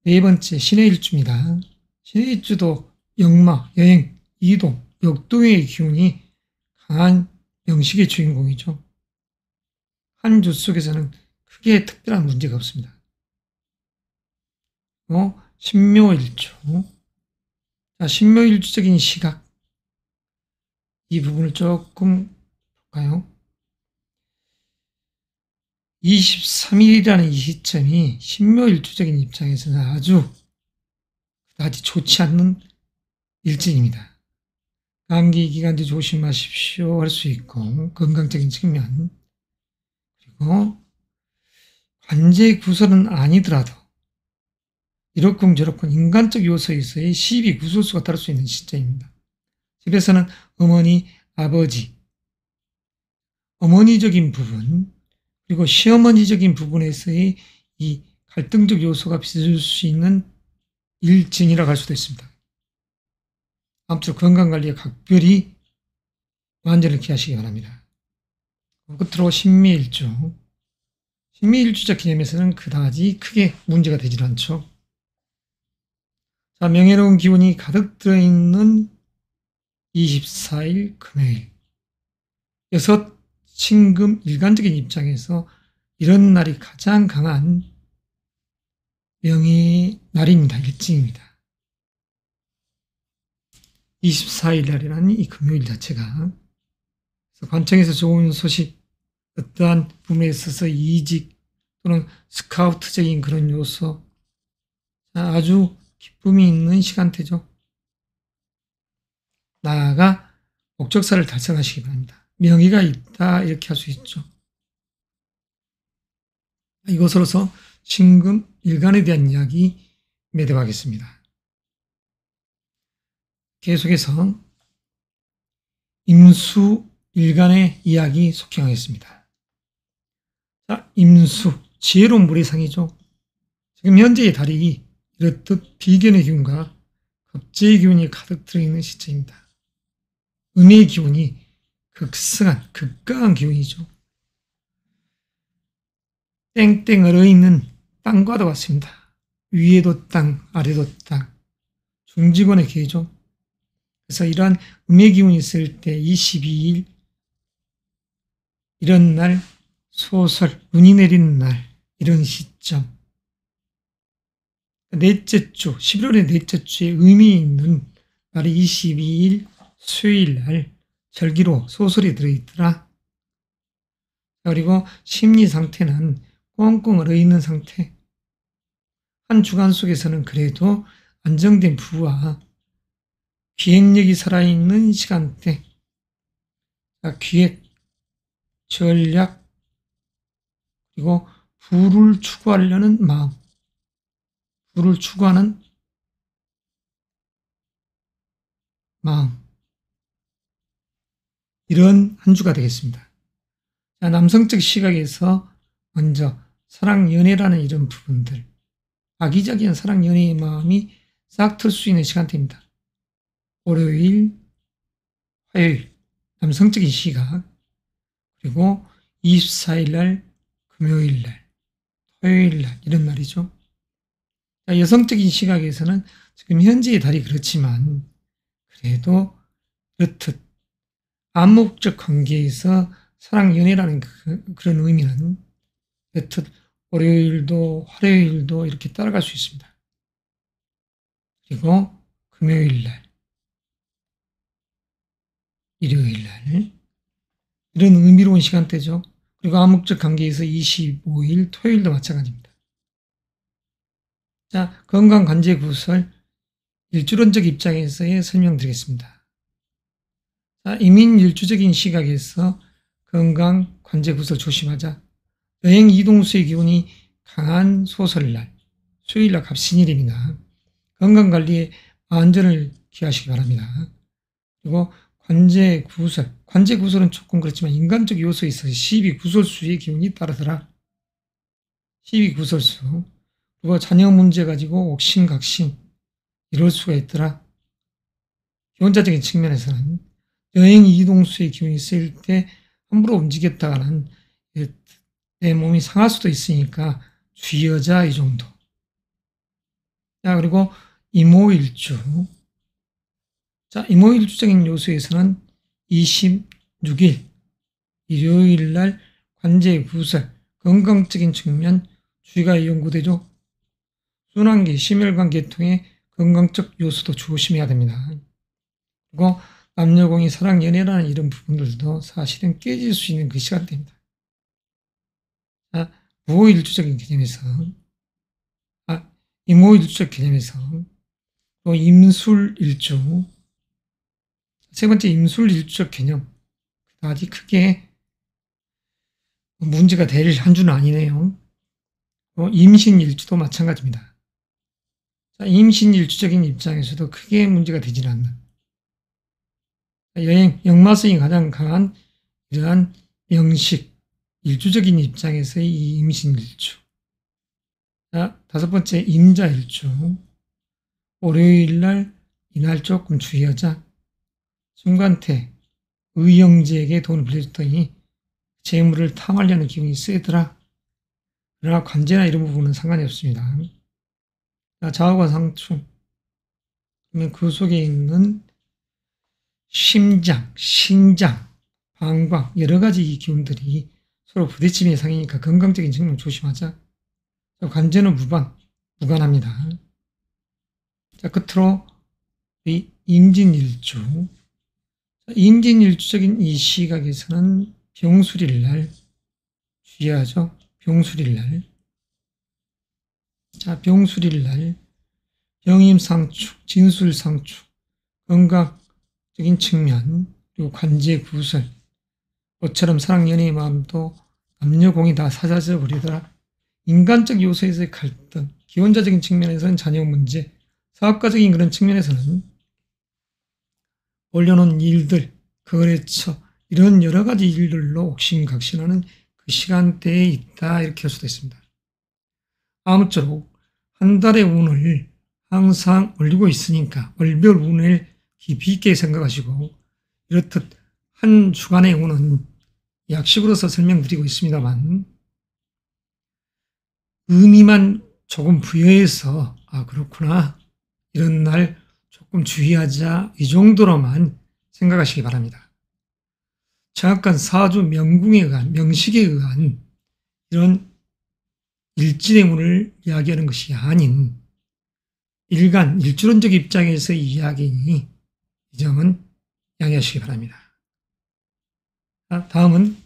네 번째 신의 일주입니다. 신의 일주도 역마, 여행, 이동, 역동의 기운이 강한 명식의 주인공이죠. 한 주 속에서는 크게 특별한 문제가 없습니다. 신묘일주. 자, 신묘일주적인 시각. 이 부분을 조금 볼까요? 23일이라는 이 시점이 신묘일주적인 입장에서는 아주 그다지 좋지 않는 일진입니다. 감기 기간도 조심하십시오 할 수 있고 건강적인 측면 그리고 관제 구설은 아니더라도 이렇군 저렇군 인간적 요소에서의 시비 구설수가 따를 수 있는 시점입니다. 집에서는 어머니, 아버지, 어머니적인 부분 그리고 시어머니적인 부분에서의 이 갈등적 요소가 빚을 수 있는 일진이라고 할 수도 있습니다. 아무쪼록 건강관리에 각별히 완전히 기하시기 바랍니다. 끝으로 신미일주. 신미일주적 기념에서는 그다지 크게 문제가 되질 않죠. 자, 명예로운 기운이 가득 들어있는 24일 금요일. 여섯 신금 일간적인 입장에서 이런 날이 가장 강한 명예의 날입니다. 일징입니다. 24일 날이라는 이 금요일 자체가 관청에서 좋은 소식, 어떠한 부분에 있어서 이직 또는 스카우트적인 그런 요소 아주 기쁨이 있는 시간대죠. 나아가 목적사를 달성하시기 바랍니다. 명의가 있다 이렇게 할 수 있죠. 이것으로서 신금 일간에 대한 이야기 매듭하겠습니다. 계속해서 임수 일간의 이야기 속행하겠습니다. 자, 임수 지혜로운 무리상이죠. 지금 현재의 달이 이렇듯 비견의 기운과 겁재의 기운이 가득 들어있는 시점입니다. 음의 기운이 극성한 극강한 기운이죠. 땡땡 얼어있는 땅과도 같습니다. 위에도 땅, 아래도 땅, 중지권의 기회죠. 그래서 이러한 음의 기운이 있을 때 22일 이런 날 소설, 눈이 내리는 날 이런 시점 넷째 주, 11월의 넷째 주에 의미 있는 날이 22일 수요일 날 절기로 소설이 들어있더라. 그리고 심리 상태는 꽁꽁 얼어있는 상태. 한 주간 속에서는 그래도 안정된 부와 기획력이 살아있는 시간대. 기획, 전략, 그리고 부를 추구하려는 마음. 부를 추구하는 마음. 이런 한 주가 되겠습니다. 자, 남성적 시각에서 먼저 사랑, 연애라는 이런 부분들, 아기자기한 사랑, 연애의 마음이 싹 틀 수 있는 시간대입니다. 월요일, 화요일, 남성적인 시각, 그리고 24일 날, 금요일 날, 토요일 날, 이런 날이죠. 자, 여성적인 시각에서는 지금 현재의 달이 그렇지만, 그래도 그렇듯 암묵적 관계에서 사랑, 연애라는 그런 의미는 그렇듯 월요일도 화요일도 이렇게 따라갈 수 있습니다. 그리고 금요일 날, 일요일 날, 이런 의미로운 시간대죠. 그리고 암묵적 관계에서 25일 토요일도 마찬가지입니다. 자, 건강 관제 구설 일주론적 입장에서의 설명드리겠습니다. 자, 이민일주적인 시각에서 건강 관제 구설 조심하자. 여행 이동수의 기운이 강한 소설날, 수요일날 갑신일입니다. 건강관리에 안전을 기하시기 바랍니다. 그리고 관제 구설은 조금 그렇지만 인간적 요소에 있어서 12구설수의 기운이 따르더라. 12구설수. 그리고 자녀 문제 가지고 옥신각신 이럴 수가 있더라. 기혼자적인 측면에서는 여행 이동수의 기운이 쓰일 때 함부로 움직였다가는 내 몸이 상할 수도 있으니까 주의하자, 이 정도. 자, 그리고 이모일주. 자, 이모일주적인 요소에서는 26일 일요일 날 관제 구설, 건강적인 측면 주의가 연구되죠. 순환기, 심혈관 계통의 건강적 요소도 조심해야 됩니다. 그리고 남녀공이 사랑, 연애라는 이런 부분들도 사실은 깨질 수 있는 그 시간대입니다. 자, 무호일주적인 개념에서, 이모일주적 개념에서, 또 임술일주, 세 번째 임술일주적 개념, 아직 크게 문제가 될 한 주는 아니네요. 임신일주도 마찬가지입니다. 자, 임신일주적인 입장에서도 크게 문제가 되질 않는 역마성이 가장 강한 이러한 명식, 일주적인 입장에서의 이 임신일주. 자, 다섯 번째 임자일주. 월요일날 이날 조금 주의하자. 순간태, 의형제에게 돈을 빌려줬더니 재물을 탐하려는 기운이 세더라. 그러나 관제나 이런 부분은 상관이 없습니다. 자, 좌우가 상충. 그러면 그 속에 있는 심장, 신장, 방광 여러 가지 이 기운들이 서로 부딪힘의 상이니까 건강적인 측면 조심하자. 자, 관제는 무관합니다. 자, 끝으로 이 임진일주. 임진일주적인 이 시각에서는 병술일날 주의하죠. 병술일날. 자, 병술일날 병임상축, 진술상축, 건강적인 측면, 그리고 관제 구설, 모처럼 사랑, 연애의 마음도 남녀공이 다 사라져 버리더라. 인간적 요소에서의 갈등, 기혼자적인 측면에서는 자녀 문제, 사업가적인 그런 측면에서는 올려놓은 일들, 거래처, 이런 여러 가지 일들로 옥신각신하는 그 시간대에 있다, 이렇게 할 수도 있습니다. 아무쪼록 한 달의 운을 항상 올리고 있으니까 월별 운을 깊이 있게 생각하시고, 이렇듯 한 주간의 운은 약식으로서 설명드리고 있습니다만 의미만 조금 부여해서 그렇구나, 이런 날 조금 주의하자, 이 정도로만 생각하시기 바랍니다. 정확한 사주 명궁에 의한, 명식에 의한 이런 일진의 운을 이야기하는 것이 아닌 일주론적 입장에서 이야기이니 이 점은 양해하시기 바랍니다. 다음은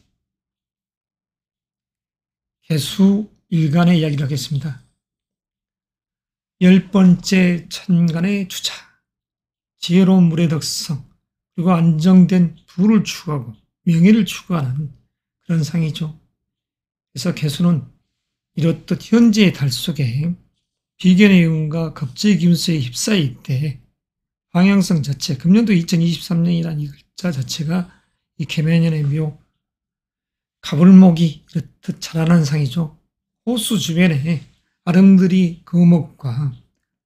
개수일간의 이야기를 하겠습니다. 10번째 천간의 주자, 지혜로운 물의 덕성, 그리고 안정된 부를 추구하고 명예를 추구하는 그런 상이죠. 그래서 개수는 이렇듯 현재의 달 속에 비견의 운과 겁재의 기운수에 휩싸여 있대 방향성 자체, 금년도 2023년이라는 이 글자 자체가 이 개묘년의 묘, 가불목이 이렇듯 자라는 상이죠. 호수 주변에 아름드리 거목과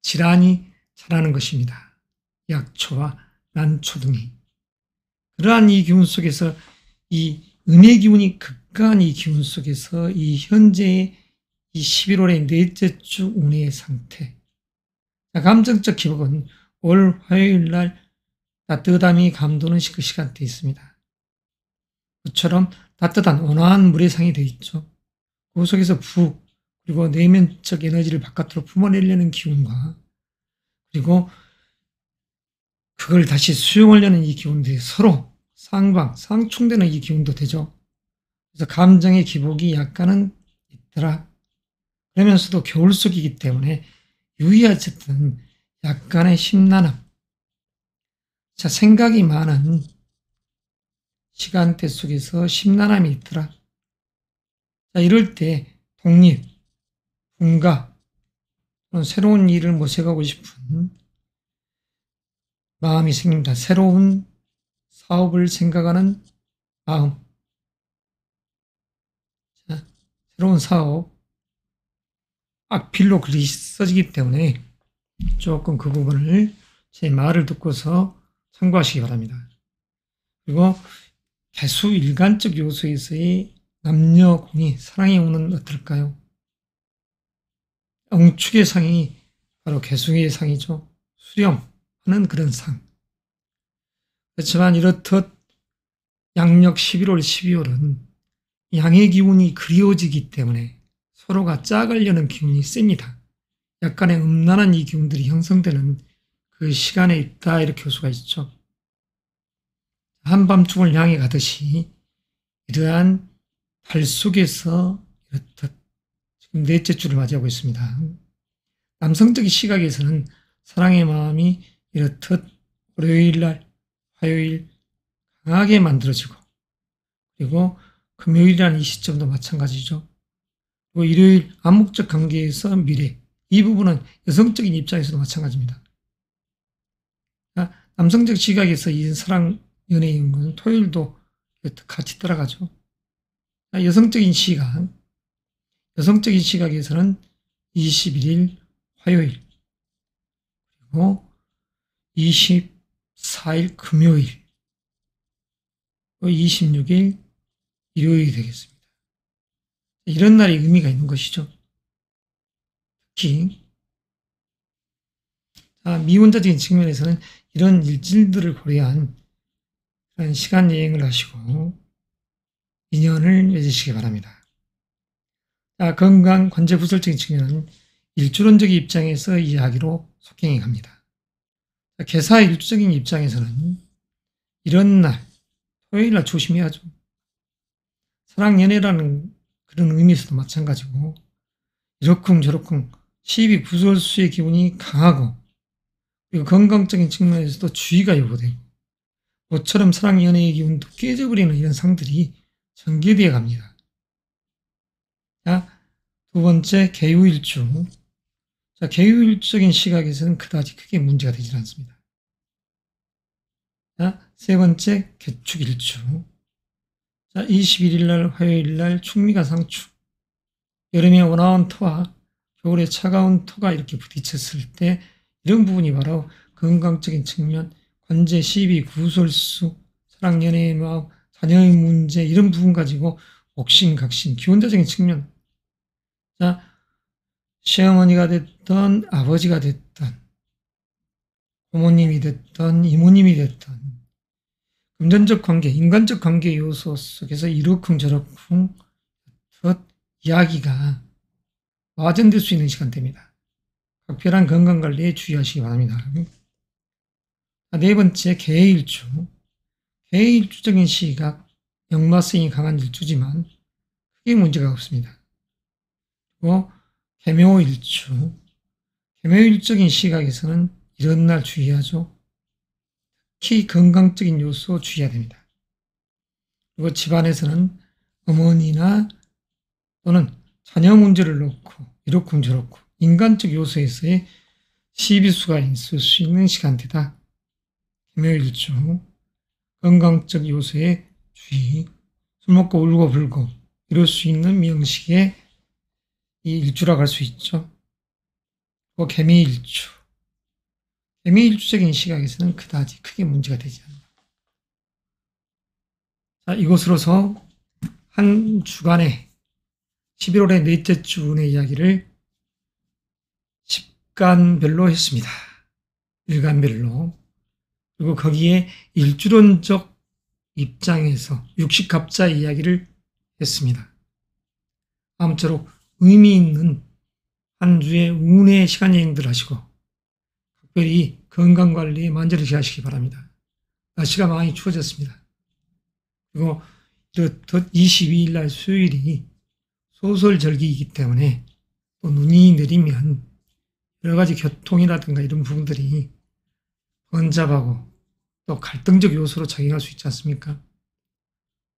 질환이 자라는 것입니다. 약초와 난초 등이. 그러한 이 기운 속에서 이 음의 기운이 극강한 이 기운 속에서 이 현재의 이 11월의 넷째 주 운의 상태. 감정적 기복은 올 화요일 날 따뜻함이 감도는 그 시간대에 있습니다. 그처럼 따뜻한 온화한 물의 상이 되어 있죠. 그 속에서 부, 그리고 내면적 에너지를 바깥으로 품어내려는 기운과 그리고 그걸 다시 수용하려는 이 기운들이 서로 상충되는 이 기운도 되죠. 그래서 감정의 기복이 약간은 있더라. 그러면서도 겨울 속이기 때문에 유의하셨던 약간의 심란함. 자, 생각이 많은 시간대 속에서 심란함이 있더라. 자, 이럴 때 독립, 분가, 새로운 일을 모색하고 싶은 마음이 생깁니다. 새로운 사업을 생각하는 마음. 자, 새로운 사업, 악필로 글이 써지기 때문에 조금 그 부분을 제 말을 듣고서 참고하시기 바랍니다. 그리고 개수 일간적 요소에서의 남녀 공이 사랑의 운은 어떨까요? 엉축의 상이 바로 개수의 상이죠. 수렴하는 그런 상. 그렇지만 이렇듯 양력 11월, 12월은 양의 기운이 그리워지기 때문에 서로가 짜가려는 기운이 셉니다. 약간의 음란한 이 기운들이 형성되는 그 시간에 있다 이렇게 볼 수가 있죠. 한밤중을 향해 가듯이 이러한 달 속에서 이렇듯 지금 넷째 주를 맞이하고 있습니다. 남성적인 시각에서는 사랑의 마음이 이렇듯 월요일날, 화요일 강하게 만들어지고 그리고 금요일이라는 이 시점도 마찬가지죠. 그리고 일요일 암묵적 관계에서 미래, 이 부분은 여성적인 입장에서도 마찬가지입니다. 남성적 시각에서 이 사랑 연애인 건 토요일도 같이 따라가죠. 여성적인 시각에서는 21일 화요일, 그리고 24일 금요일, 26일 일요일이 되겠습니다. 이런 날이 의미가 있는 것이죠. 특히 미혼자적인 측면에서는 이런 일질들을 고려한 그런 시간 여행을 하시고 인연을 맺으시기 바랍니다. 건강, 관제 부설적인 측면은 일주론적인 입장에서 이야기로 속행해 갑니다. 개사 일주적인 입장에서는 이런 날, 토요일날 조심해야죠. 사랑 연애라는 그런 의미에서도 마찬가지고 이러쿵저러쿵 시비 구설수의 기운이 강하고 그리고 건강적인 측면에서도 주의가 요구되고 모처럼 사랑 연애의 기운도 깨져버리는 이런 상들이 전개되어 갑니다. 자, 두 번째 개유일주. 자, 개유일적인 시각에서는 그다지 크게 문제가 되지 않습니다. 자, 세 번째 개축일주. 자, 21일 날 화요일 날 충미가 상축. 여름의 온화한 터와 겨울의 차가운 터가 이렇게 부딪혔을 때 이런 부분이 바로 건강적인 측면, 관제, 시비, 구설수, 사랑, 연애의 마음, 자녀의 문제 이런 부분 가지고 옥신각신, 기혼자적인 측면. 자, 시어머니가 됐던 아버지가 됐던 부모님이 됐던 이모님이 됐던 금전적 관계, 인간적 관계 요소 속에서 이러쿵저러쿵 이야기가 와전될 수 있는 시간대입니다. 각별한 건강관리에 주의하시기 바랍니다. 네 번째 개일주. 개일주적인 시각, 역마성이 강한 일주지만 크게 문제가 없습니다. 그리고 개묘일주, 개묘일적인 시각에서는 이런 날 주의하죠. 특히 건강적인 요소 주의해야 됩니다. 그리고 집안에서는 어머니나 또는 자녀 문제를 놓고 이렇고 저렇고 인간적 요소에서의 시비수가 있을 수 있는 시간대다. 개묘일주, 건강적 요소에 주의, 술 먹고 울고 불고 이럴 수 있는 명식의 이 일주라고 할 수 있죠. 그리고 개미일주, 개미일주적인 시각에서는 그다지 크게 문제가 되지 않는다. 자, 이것으로서 한 주간의 11월의 넷째 주운의 이야기를 10간별로 했습니다. 일간별로. 그리고 거기에 일주론적 입장에서 60갑자 이야기를 했습니다. 아무쪼록 의미 있는 한 주의 운의 시간 여행들 하시고 특별히 건강관리에 만전을 기하시기 바랍니다. 날씨가 많이 추워졌습니다. 그리고 이렇듯 22일 날 수요일이 소설절기이기 때문에 또 눈이 내리면 여러 가지 교통이라든가 이런 부분들이 번잡하고 또 갈등적 요소로 작용할 수 있지 않습니까?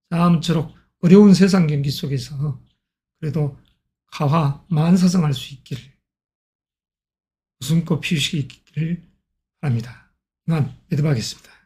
아무쪼록 어려운 세상 경기 속에서 그래도 가화 만사성할 수 있기를, 웃음꽃 피우시기를 바랍니다. 이만 매듭하겠습니다.